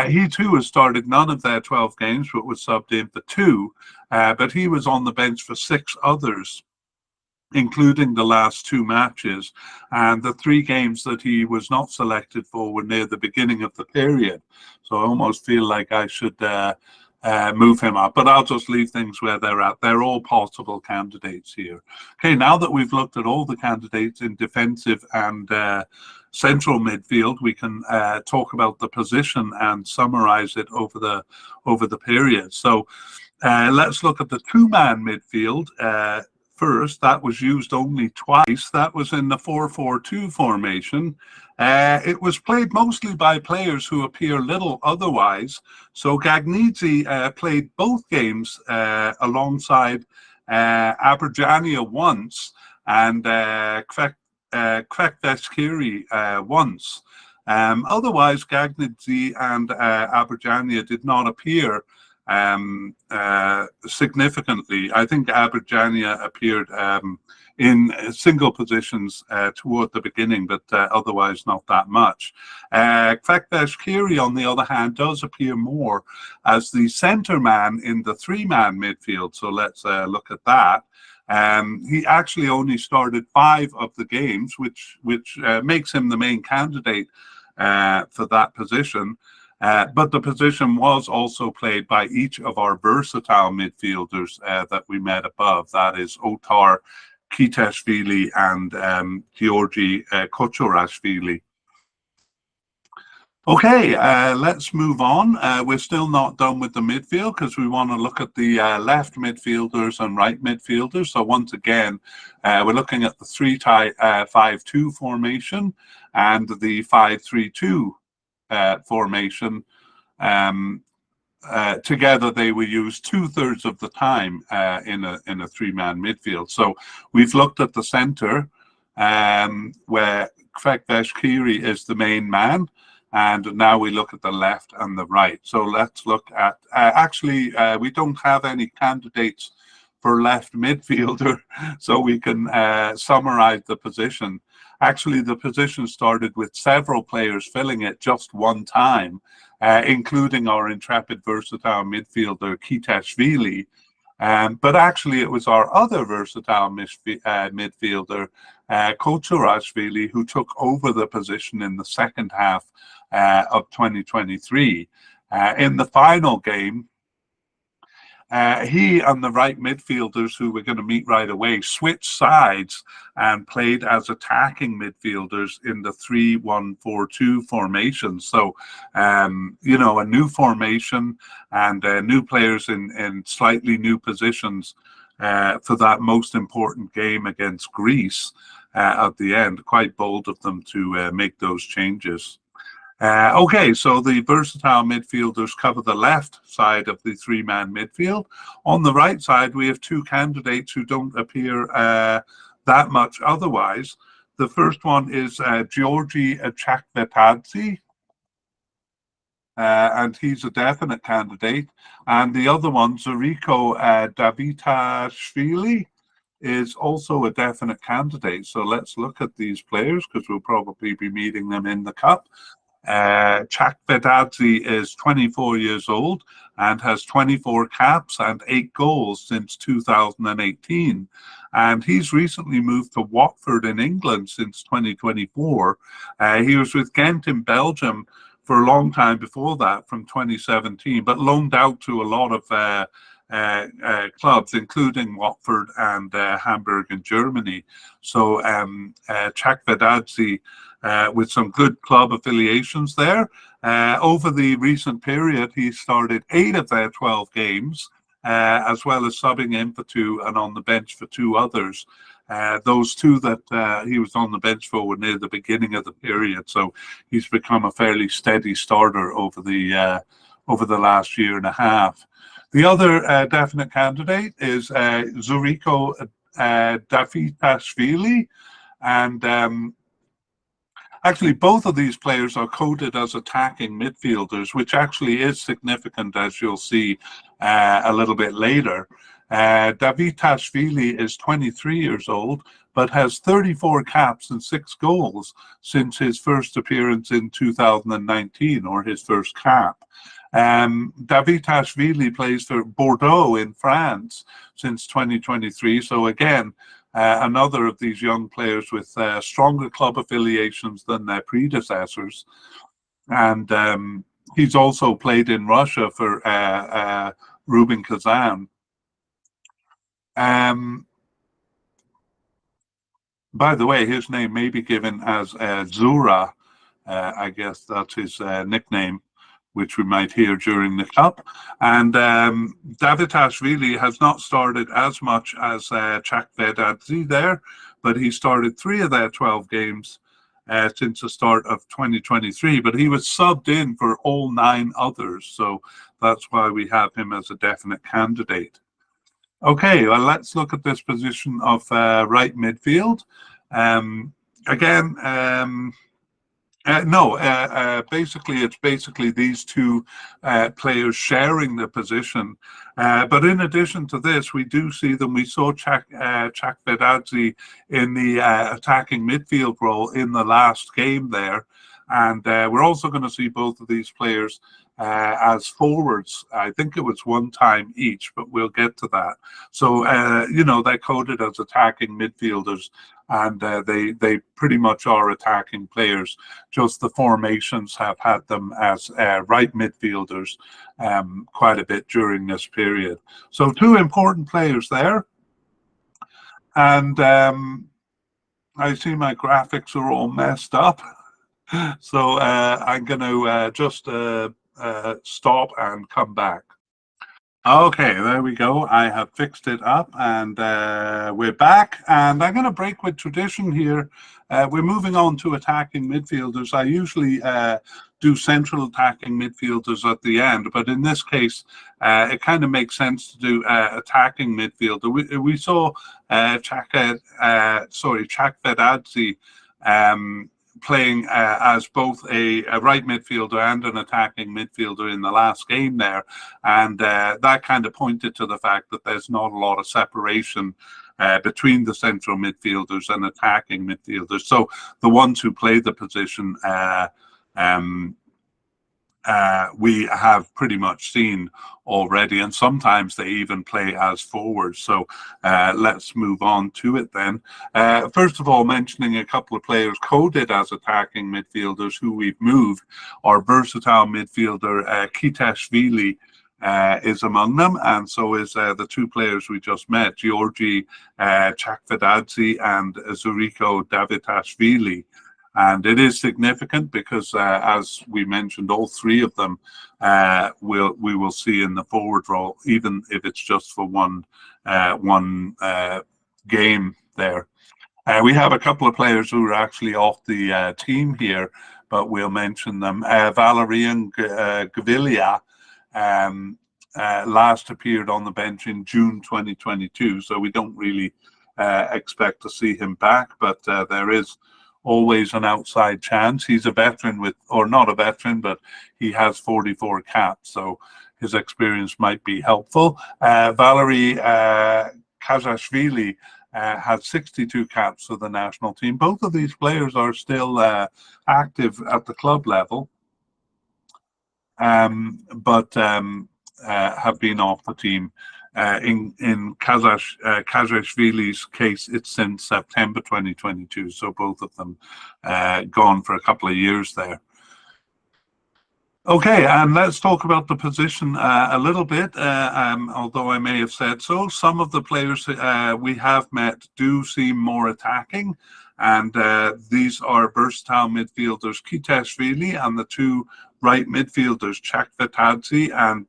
He too has started none of their 12 games, but was subbed in for 2. But he was on the bench for 6 others, including the last 2 matches. And the 3 games that he was not selected for were near the beginning of the period. So I almost feel like I should move him up, but I'll just leave things where they're at. They're all possible candidates here. Okay, now that we've looked at all the candidates in defensive and central midfield, we can talk about the position and summarize it over the period. So let's look at the 2-man midfield first. That was used only twice. That was in the 4-4-2 formation. It was played mostly by players who appear little otherwise. So Gagnidze played both games alongside Aberjania once and Kvekdeskiri once. Otherwise, Gagnidze and Aberjania did not appear significantly. I think Aberjania appeared in single positions toward the beginning, but otherwise not that much. Kvekdeskiri, on the other hand, does appear more as the centre man in the 3-man midfield. So let's look at that. He actually only started 5 of the games, which makes him the main candidate for that position. But the position was also played by each of our versatile midfielders that we met above. That is Otar Kitashvili and Georgi Kochorashvili. Okay, let's move on. We're still not done with the midfield because we want to look at the left midfielders and right midfielders. So once again, we're looking at the 3-5-2 formation and the 5-3-2 formation. Together they were used 2/3 of the time in a 3-man midfield. So we've looked at the center where Kvekdeskiri is the main man, and now we look at the left and the right. So let's look at actually we don't have any candidates for left midfielder, so we can summarize the position. Actually, the position started with several players filling it just one time, including our intrepid versatile midfielder Kitashvili. But actually, it was our other versatile midfielder, Kochorashvili, who took over the position in the second half of 2023. In the final game, he and the right midfielders, who we're going to meet right away, switched sides and played as attacking midfielders in the 3-1-4-2 formation. So, you know, a new formation and new players in slightly new positions for that most important game against Greece at the end. Quite bold of them to make those changes. Okay, so the versatile midfielders cover the left side of the 3-man midfield. On the right side, we have 2 candidates who don't appear that much otherwise. The first one is Georgi Chakvetadze, and he's a definite candidate. And the other one, Zuriko Davitashvili, is also a definite candidate. So let's look at these players because we'll probably be meeting them in the cup. Chakvetadze is 24 years old and has 24 caps and 8 goals since 2018. And he's recently moved to Watford in England since 2024. He was with Ghent in Belgium for a long time before that, from 2017, but loaned out to a lot of clubs, including Watford and Hamburg in Germany. So Chakvetadze, with some good club affiliations there. Over the recent period, he started 8 of their 12 games, as well as subbing in for 2 and on the bench for 2 others. Those 2 that he was on the bench for were near the beginning of the period, so he's become a fairly steady starter over the last year and a half. The other definite candidate is Zuriko Davitashvili, and Actually, both of these players are coded as attacking midfielders, which actually is significant, as you'll see a little bit later. Davitashvili is 23 years old, but has 34 caps and 6 goals since his first appearance in 2019, or his first cap. Davitashvili plays for Bordeaux in France since 2023. So again, another of these young players with stronger club affiliations than their predecessors. And he's also played in Russia for Rubin Kazan. By the way, his name may be given as Zura. I guess that's his nickname, which we might hear during the cup. And Davitashvili has not started as much as Chakvedadze there, but he started 3 of their 12 games since the start of 2023. But he was subbed in for all 9 others, so that's why we have him as a definite candidate. Okay, well, let's look at this position of right midfield. Basically, it's basically these two players sharing the position. But in addition to this, we do see them. We saw Chakvedadze in the attacking midfield role in the last game there. And we're also going to see both of these players as forwards. I think it was 1 time each, but we'll get to that. So, they're coded as attacking midfielders, and they pretty much are attacking players. Just the formations have had them as right midfielders quite a bit during this period. So 2 important players there. And I see my graphics are all messed up. So I'm going to just stop and come back. Okay, there we go. I have fixed it up, and we're back. And I'm going to break with tradition here. We're moving on to attacking midfielders. I usually do central attacking midfielders at the end, but in this case, it kind of makes sense to do attacking midfielder. We saw Chakvedadze playing as both a right midfielder and an attacking midfielder in the last game there. And that kind of pointed to the fact that there's not a lot of separation between the central midfielders and attacking midfielders. So the ones who play the position we have pretty much seen already, and sometimes they even play as forwards. So let's move on to it then. First of all, mentioning a couple of players coded as attacking midfielders who we've moved. Our versatile midfielder Kitashvili is among them, and so is the 2 players we just met, Georgi Chakvedadze and Zuriko Davitashvili. And it is significant because, as we mentioned, all 3 of them we will see in the forward role, even if it's just for one game there. We have a couple of players who are actually off the team here, but we'll mention them. Valerian Gavilia last appeared on the bench in June 2022, so we don't really expect to see him back, but there is always an outside chance. He's a veteran or not a veteran, but he has 44 caps, so his experience might be helpful. Valery Kazashvili had 62 caps for the national team. Both of these players are still active at the club level, but have been off the team. In Kazashvili's case, it's since September 2022, so both of them gone for a couple of years there. Okay, and let's talk about the position a little bit, although I may have said so. Some of the players we have met do seem more attacking, and these are versatile midfielders Kitashvili and the 2 right midfielders Chakvedadze and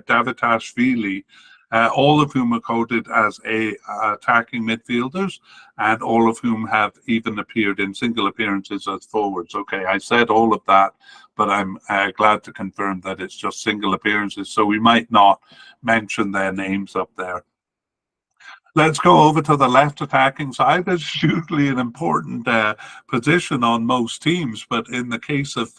Davitashvili. All of whom are coded as attacking midfielders, and all of whom have even appeared in single appearances as forwards. Okay, I said all of that, but I'm glad to confirm that it's just single appearances, so we might not mention their names up there. Let's go over to the left attacking side. It's usually an important position on most teams, but in the case of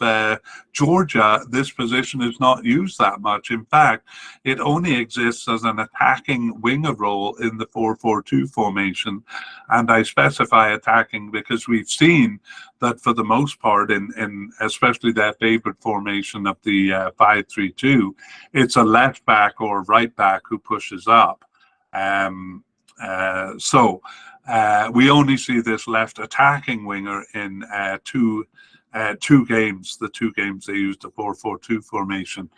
Georgia, this position is not used that much. In fact, it only exists as an attacking winger role in the 4-4-2 formation. And I specify attacking because we've seen that for the most part, in especially their favorite formation of the 5-3-2, it's a left back or right back who pushes up. So we only see this left attacking winger in two games, the two games they used the 4-4-2 formation.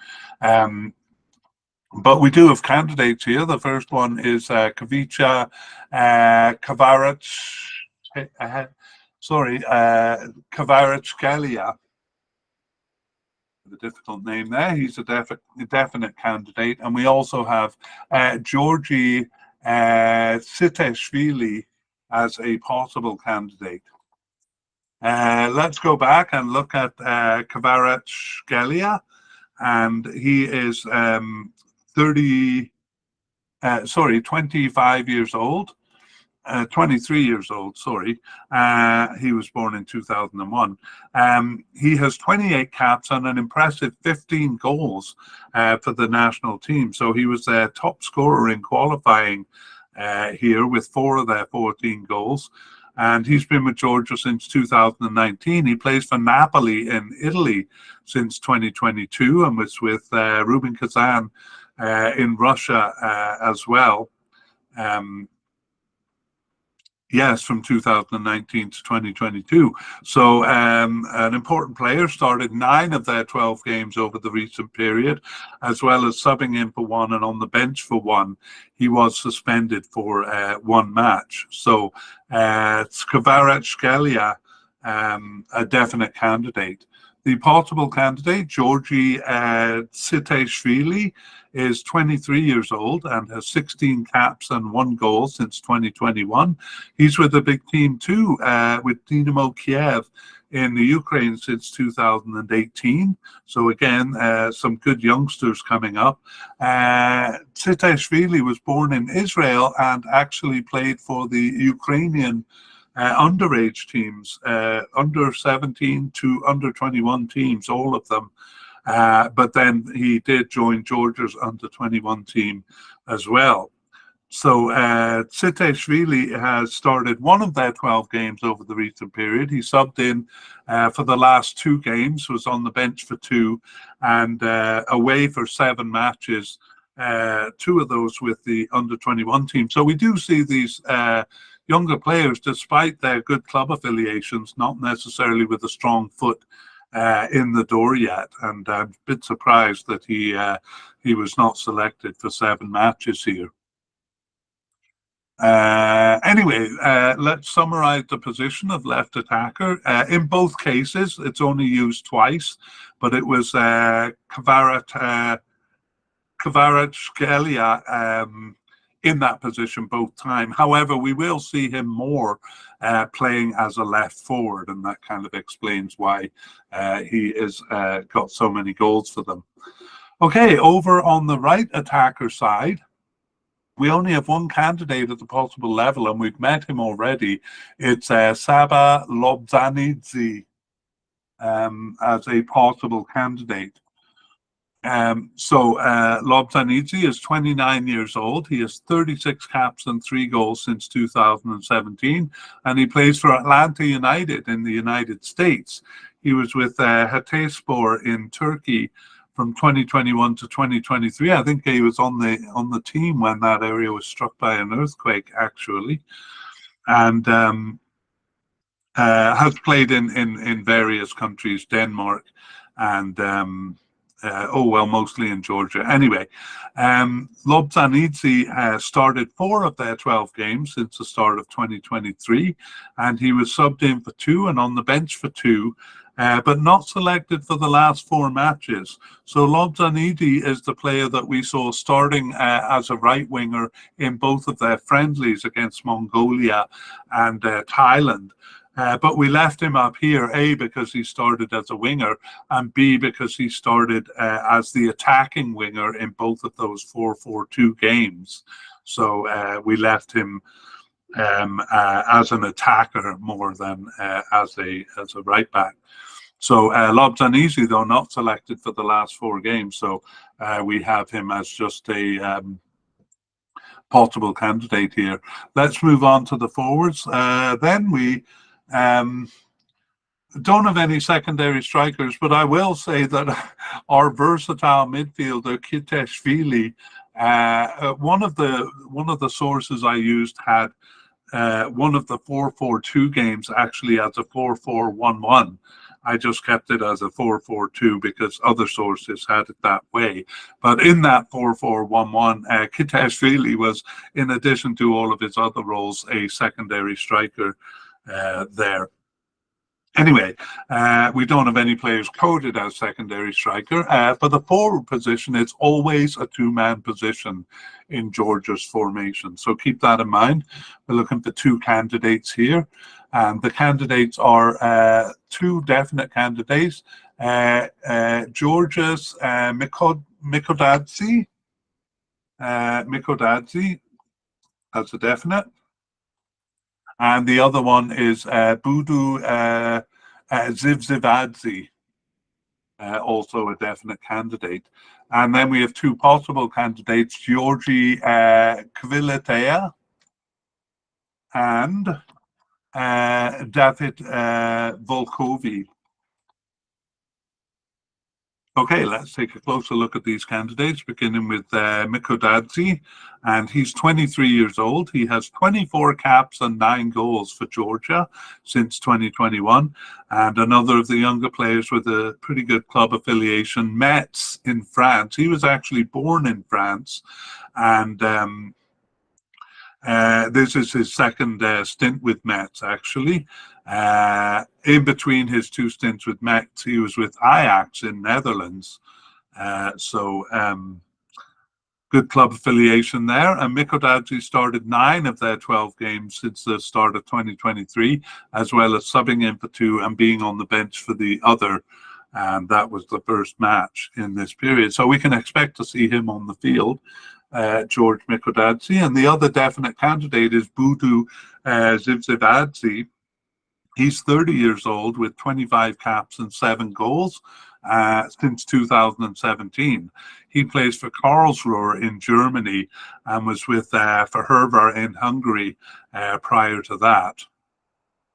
But we do have candidates here. The first one is Kavica Kvaratskhelia. The difficult name there. He's a definite candidate. And we also have Georgi Siteshvili as a possible candidate. Let's go back and look at Kvaratskhelia, and he is 25 years old. 23 years old, sorry. He was born in 2001. He has 28 caps and an impressive 15 goals for the national team. So he was their top scorer in qualifying here with 4 of their 14 goals. And he's been with Georgia since 2019. He plays for Napoli in Italy since 2022 and was with Rubin Kazan in Russia as well. Yes, from 2019 to 2022. So an important player, started 9 of their 12 games over the recent period, as well as subbing in for 1 and on the bench for 1. He was suspended for 1 match. So Kvaratskhelia, a definite candidate. The possible candidate, Georgi Siteshvili, is 23 years old and has 16 caps and 1 goal since 2021. He's with a big team too, with Dynamo Kiev in the Ukraine since 2018. So again, some good youngsters coming up. Siteshvili was born in Israel and actually played for the Ukrainian underage teams, under 17 to under 21 teams, all of them. But then he did join Georgia's under 21 team as well. So Siteshvili has started 1 of their 12 games over the recent period. He subbed in for the last 2 games, was on the bench for 2, and away for 7 matches, 2 of those with the under 21 team. So we do see these younger players, despite their good club affiliations, not necessarily with a strong foot in the door yet. And I'm a bit surprised that he was not selected for 7 matches here. Anyway, let's summarize the position of left attacker. In both cases, it's only used twice, but it was Kvaratskhelia in that position both time. However, we will see him more playing as a left forward, and that kind of explains why he is got so many goals for them. Okay, over on the right attacker side, we only have 1 candidate at the possible level, and we've met him already. It's Saba Lobzanidze as a possible candidate. Lobzanidze is 29 years old. He has 36 caps and 3 goals since 2017, and he plays for Atlanta United in the United States. He was with Hatayspor in Turkey from 2021 to 2023. I think he was on the team when that area was struck by an earthquake, actually, and has played in various countries, Denmark, and mostly in Georgia. Anyway, Lobzanidze has started 4 of their 12 games since the start of 2023, and he was subbed in for 2 and on the bench for 2, but not selected for the last 4 matches. So Lobzanidze is the player that we saw starting as a right winger in both of their friendlies against Mongolia and Thailand. But we left him up here, A, because he started as a winger, and B, because he started as the attacking winger in both of those 4-4-2 games. So we left him as an attacker more than as a right back. So Lobzanisi, though not selected for the last 4 games, so we have him as just a possible candidate here. Let's move on to the forwards. Then we don't have any secondary strikers, but I will say that our versatile midfielder Kiteshvili, one of the sources I used had one of the 4-4-2 games actually as a 4-4-1-1. I just kept it as a 4-4-2 because other sources had it that way. But in that 4-4-1-1, Kiteshvili was, in addition to all of his other roles, a secondary striker there. Anyway, we don't have any players coded as secondary striker. For the forward position, it's always a 2-man position in Georgia's formation. So keep that in mind. We're looking for 2 candidates here. And the candidates are 2 definite candidates. Georgia's Mikodadze. Mikodadze as a definite. And the other one is Budu Zivzivadze, also a definite candidate. And then we have 2 possible candidates, Georgi Kvilitea and David Volkovi. Okay, let's take a closer look at these candidates, beginning with Mikodadze, and he's 23 years old. He has 24 caps and 9 goals for Georgia since 2021, and another of the younger players with a pretty good club affiliation, Metz in France. He was actually born in France, and this is his second stint with Metz, actually. In between his 2 stints with Metz, he was with Ajax in Netherlands. So good club affiliation there. And Mikodadze started 9 of their 12 games since the start of 2023, as well as subbing in for 2 and being on the bench for the other. And that was the first match in this period. So we can expect to see him on the field. George Mikodadze, and the other definite candidate is Budu Zivzivadze. He's 30 years old with 25 caps and 7 goals since 2017. He plays for Karlsruhe in Germany and was with Fehérvár in Hungary prior to that,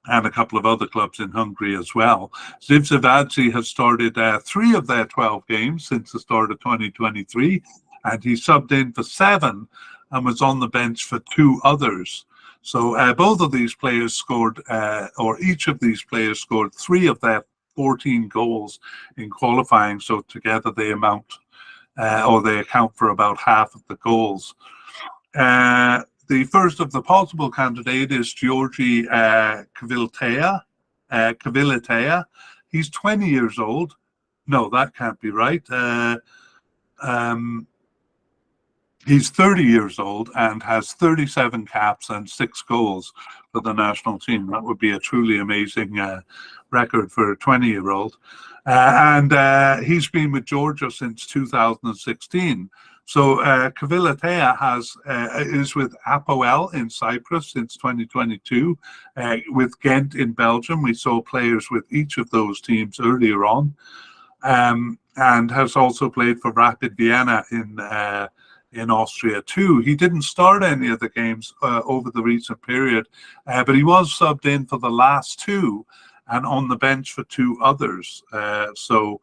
and a couple of other clubs in Hungary as well. Zivzivadze has started 3 of their 12 games since the start of 2023, and he subbed in for 7 and was on the bench for 2 others. So both of these players scored, or each of these players scored 3 of their 14 goals in qualifying. So together they amount, or they account for about half of the goals. The first of the possible candidate is Georgi Kvilitea. He's 20 years old. No, that can't be right. He's 30 years old and has 37 caps and 6 goals for the national team. That would be a truly amazing record for a 20-year-old. And he's been with Georgia since 2016. So Kvilitea is with Apoel in Cyprus since 2022. With Ghent in Belgium, we saw players with each of those teams earlier on. And has also played for Rapid Vienna in Austria too. He didn't start any of the games over the recent period, but he was subbed in for the last 2 and on the bench for 2 others. So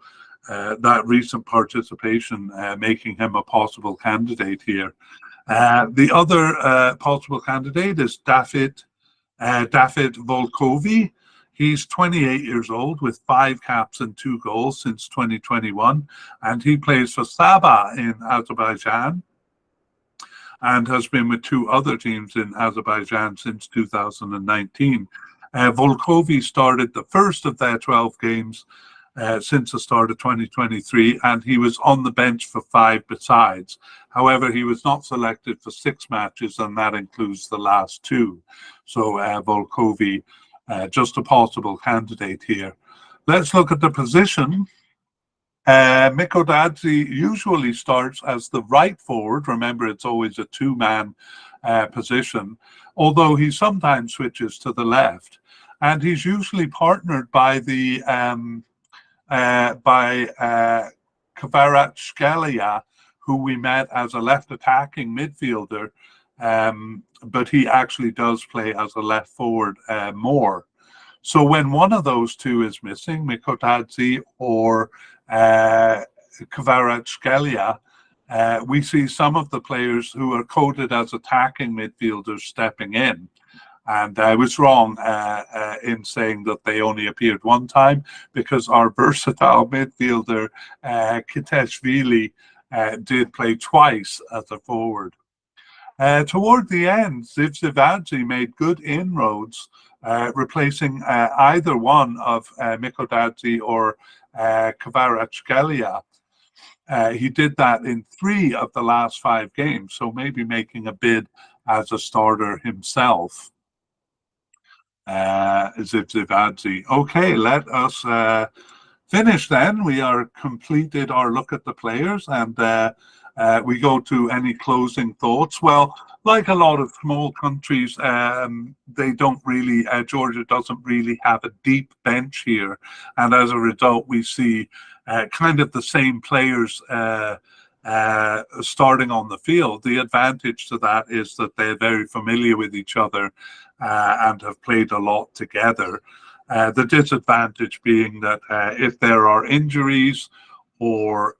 that recent participation making him a possible candidate here. The other possible candidate is David Volkovi. He's 28 years old with 5 caps and 2 goals since 2021, and he plays for Sabah in Azerbaijan and has been with 2 other teams in Azerbaijan since 2019. Volkovi started the first of their 12 games since the start of 2023, and he was on the bench for 5 besides. However, he was not selected for 6 matches, and that includes the last 2. So Volkovi just a possible candidate here. Let's look at the position. Mikodadzi usually starts as the right forward. Remember, it's always a two-man position, although he sometimes switches to the left. And he's usually partnered by the Kvaratskhelia, who we met as a left attacking midfielder, but he actually does play as a left forward more. So when one of those two is missing, Mikodadzi or Kvaratskhelia, we see some of the players who are coded as attacking midfielders stepping in. And I was wrong in saying that they only appeared one time, because our versatile midfielder, Kiteshvili, did play twice as a forward. Toward the end, Zivzivadze made good inroads, replacing either one of Mikodadzi or Kvaratskhelia. He did that in 3 of the last 5 games, so maybe making a bid as a starter himself. Zivzivadze. Okay, let us finish then. We are completed our look at the players, and we go to any closing thoughts. Well, like a lot of small countries, they don't really, Georgia doesn't really have a deep bench here. And as a result, we see kind of the same players starting on the field. The advantage to that is that they're very familiar with each other and have played a lot together. The disadvantage being that if there are injuries, or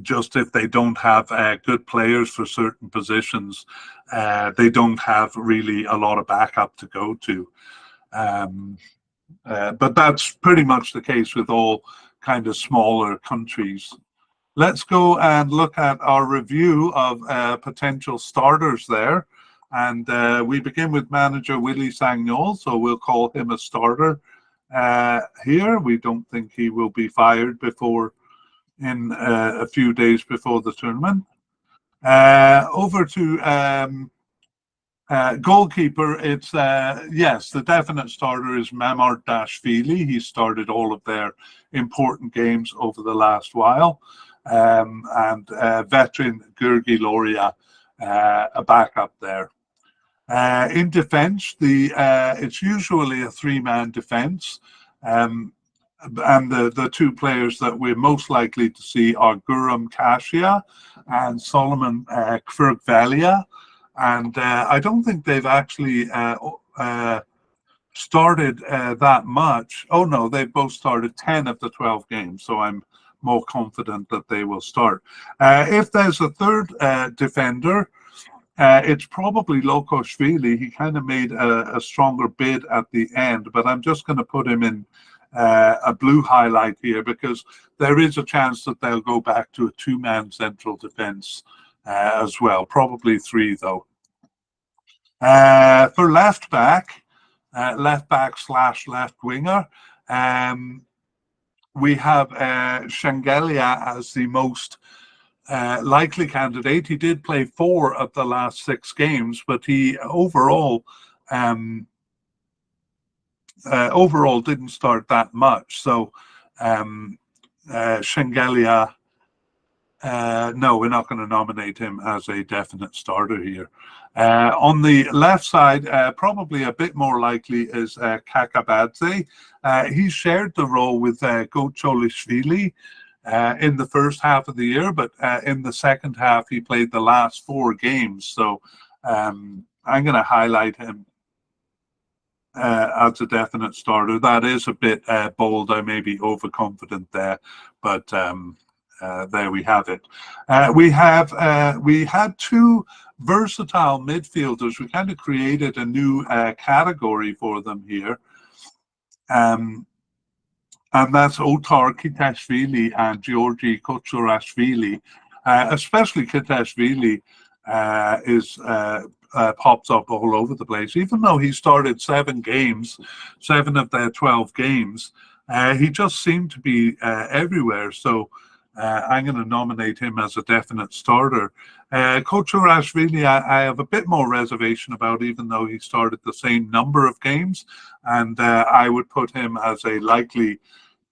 just if they don't have good players for certain positions, they don't have really a lot of backup to go to. But that's pretty much the case with all kind of smaller countries. Let's go and look at our review of potential starters there. And we begin with manager Willy Sagnol, so we'll call him a starter here. We don't think he will be fired in a few days before the tournament. Over to goalkeeper, it's yes, the definite starter is Mamardashvili. He started all of their important games over the last while. And veteran Gurgi Loria, a backup there. In defense, it's usually a 3-man defense. And the 2 players that we're most likely to see are Guram Kasia and Solomon Kvirkvelia. And I don't think they've actually started that much. Oh no, they've both started 10 of the 12 games, so I'm more confident that they will start. If there's a third defender, it's probably Lokoshvili. He kind of made a stronger bid at the end, but I'm just going to put him in a blue highlight here, because there is a chance that they'll go back to a 2-man central defense as well, probably 3 though. For left back / left winger, we have Shengelia as the most likely candidate. He did play 4 of the last 6 games, but he overall didn't start that much. So Shengelia, no, we're not going to nominate him as a definite starter here. On the left side, probably a bit more likely is Kakabadze. He shared the role with Gocholishvili in the first half of the year, but in the second half, he played the last 4 games. So I'm going to highlight him as a definite starter. That is a bit bold. I may be overconfident there, but there we have it. We had 2 versatile midfielders. We kind of created a new category for them here. And that's Otar Kiteshvili and Georgi Kochorashvili. Especially Kiteshvili pops up all over the place. Even though he started 7 games, 7 of their 12 games, he just seemed to be everywhere. So I'm going to nominate him as a definite starter. Kochorashvili, I have a bit more reservation about, even though he started the same number of games, and I would put him as a likely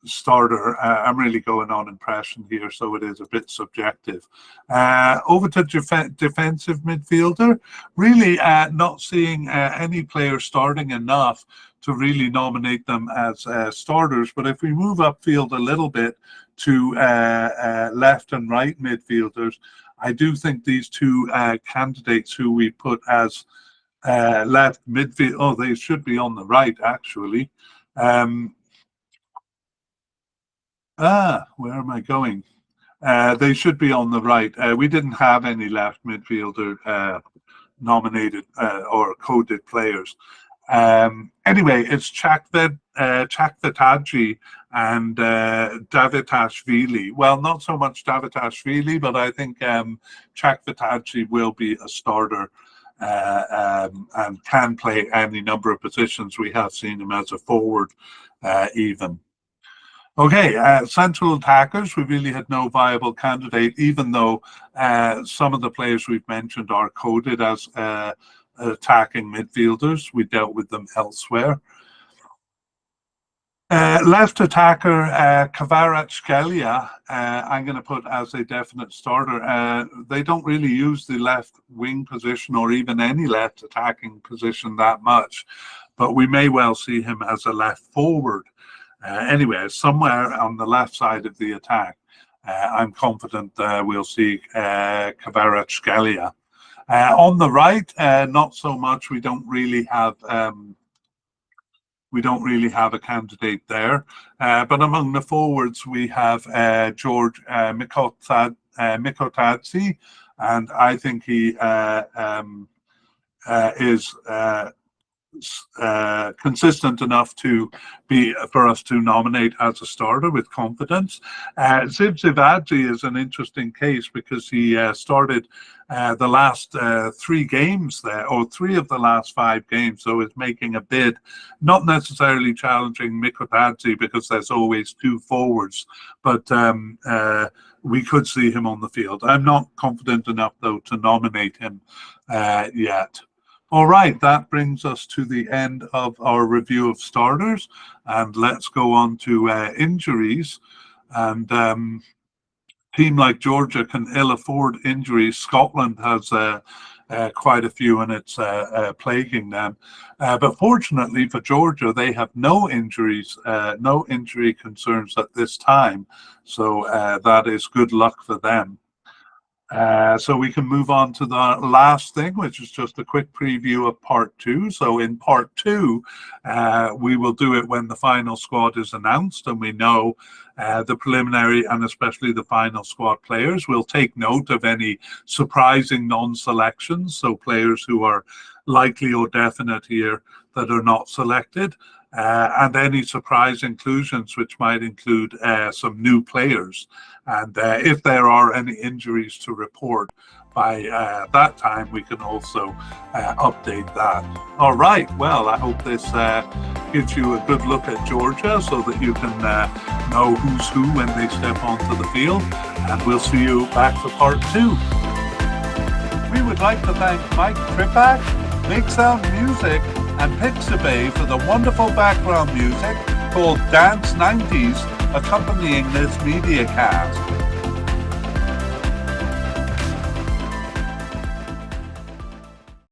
starter. I'm really going on impression here, so it is a bit subjective. Over to defensive midfielder, really not seeing any player starting enough to really nominate them as starters. But if we move upfield a little bit to left and right midfielders, I do think these two candidates who we put as left midfield, oh, they should be on the right, actually. Where am I going? They should be on the right. We didn't have any left midfielder nominated or coded players. Anyway, it's Chakvetadji and Davitashvili. Well, not so much Davitashvili, but I think Chakvetadji will be a starter and can play any number of positions. We have seen him as a forward even. Okay, central attackers, we really had no viable candidate, even though some of the players we've mentioned are coded as attacking midfielders. We dealt with them elsewhere. Left attacker, Kvaratskhelia, I'm going to put as a definite starter. They don't really use the left wing position or even any left attacking position that much, but we may well see him as a left forward. Anyway, somewhere on the left side of the attack, I'm confident we'll see Kvaratskhelia. On the right, not so much. We don't really have a candidate there. But among the forwards, we have George Mikotadze, and I think he is consistent enough to be for us to nominate as a starter with confidence. Zivzivadze is an interesting case because he started the last 3 games there, or 3 of the last 5 games, so is making a bid, not necessarily challenging Mikotadze because there's always 2 forwards, but we could see him on the field. I'm not confident enough though to nominate him yet. All right, that brings us to the end of our review of starters, and let's go on to injuries. And team like Georgia can ill afford injuries. Scotland has quite a few, and it's plaguing them. But fortunately for Georgia, they have no injuries, no injury concerns at this time. So that is good luck for them. So we can move on to the last thing, which is just a quick preview of part 2. So in part 2, we will do it when the final squad is announced and we know the preliminary and especially the final squad players. We'll take note of any surprising non-selections, so players who are likely or definite here that are not selected, and any surprise inclusions, which might include some new players. And if there are any injuries to report by that time, we can also update that. All right, well, I hope this gives you a good look at Georgia so that you can know who's who when they step onto the field. And we'll see you back for part 2. We would like to thank Mike Tripak, Make Sound Music, and Pixabay for the wonderful background music called Dance 90s accompanying this mediacast.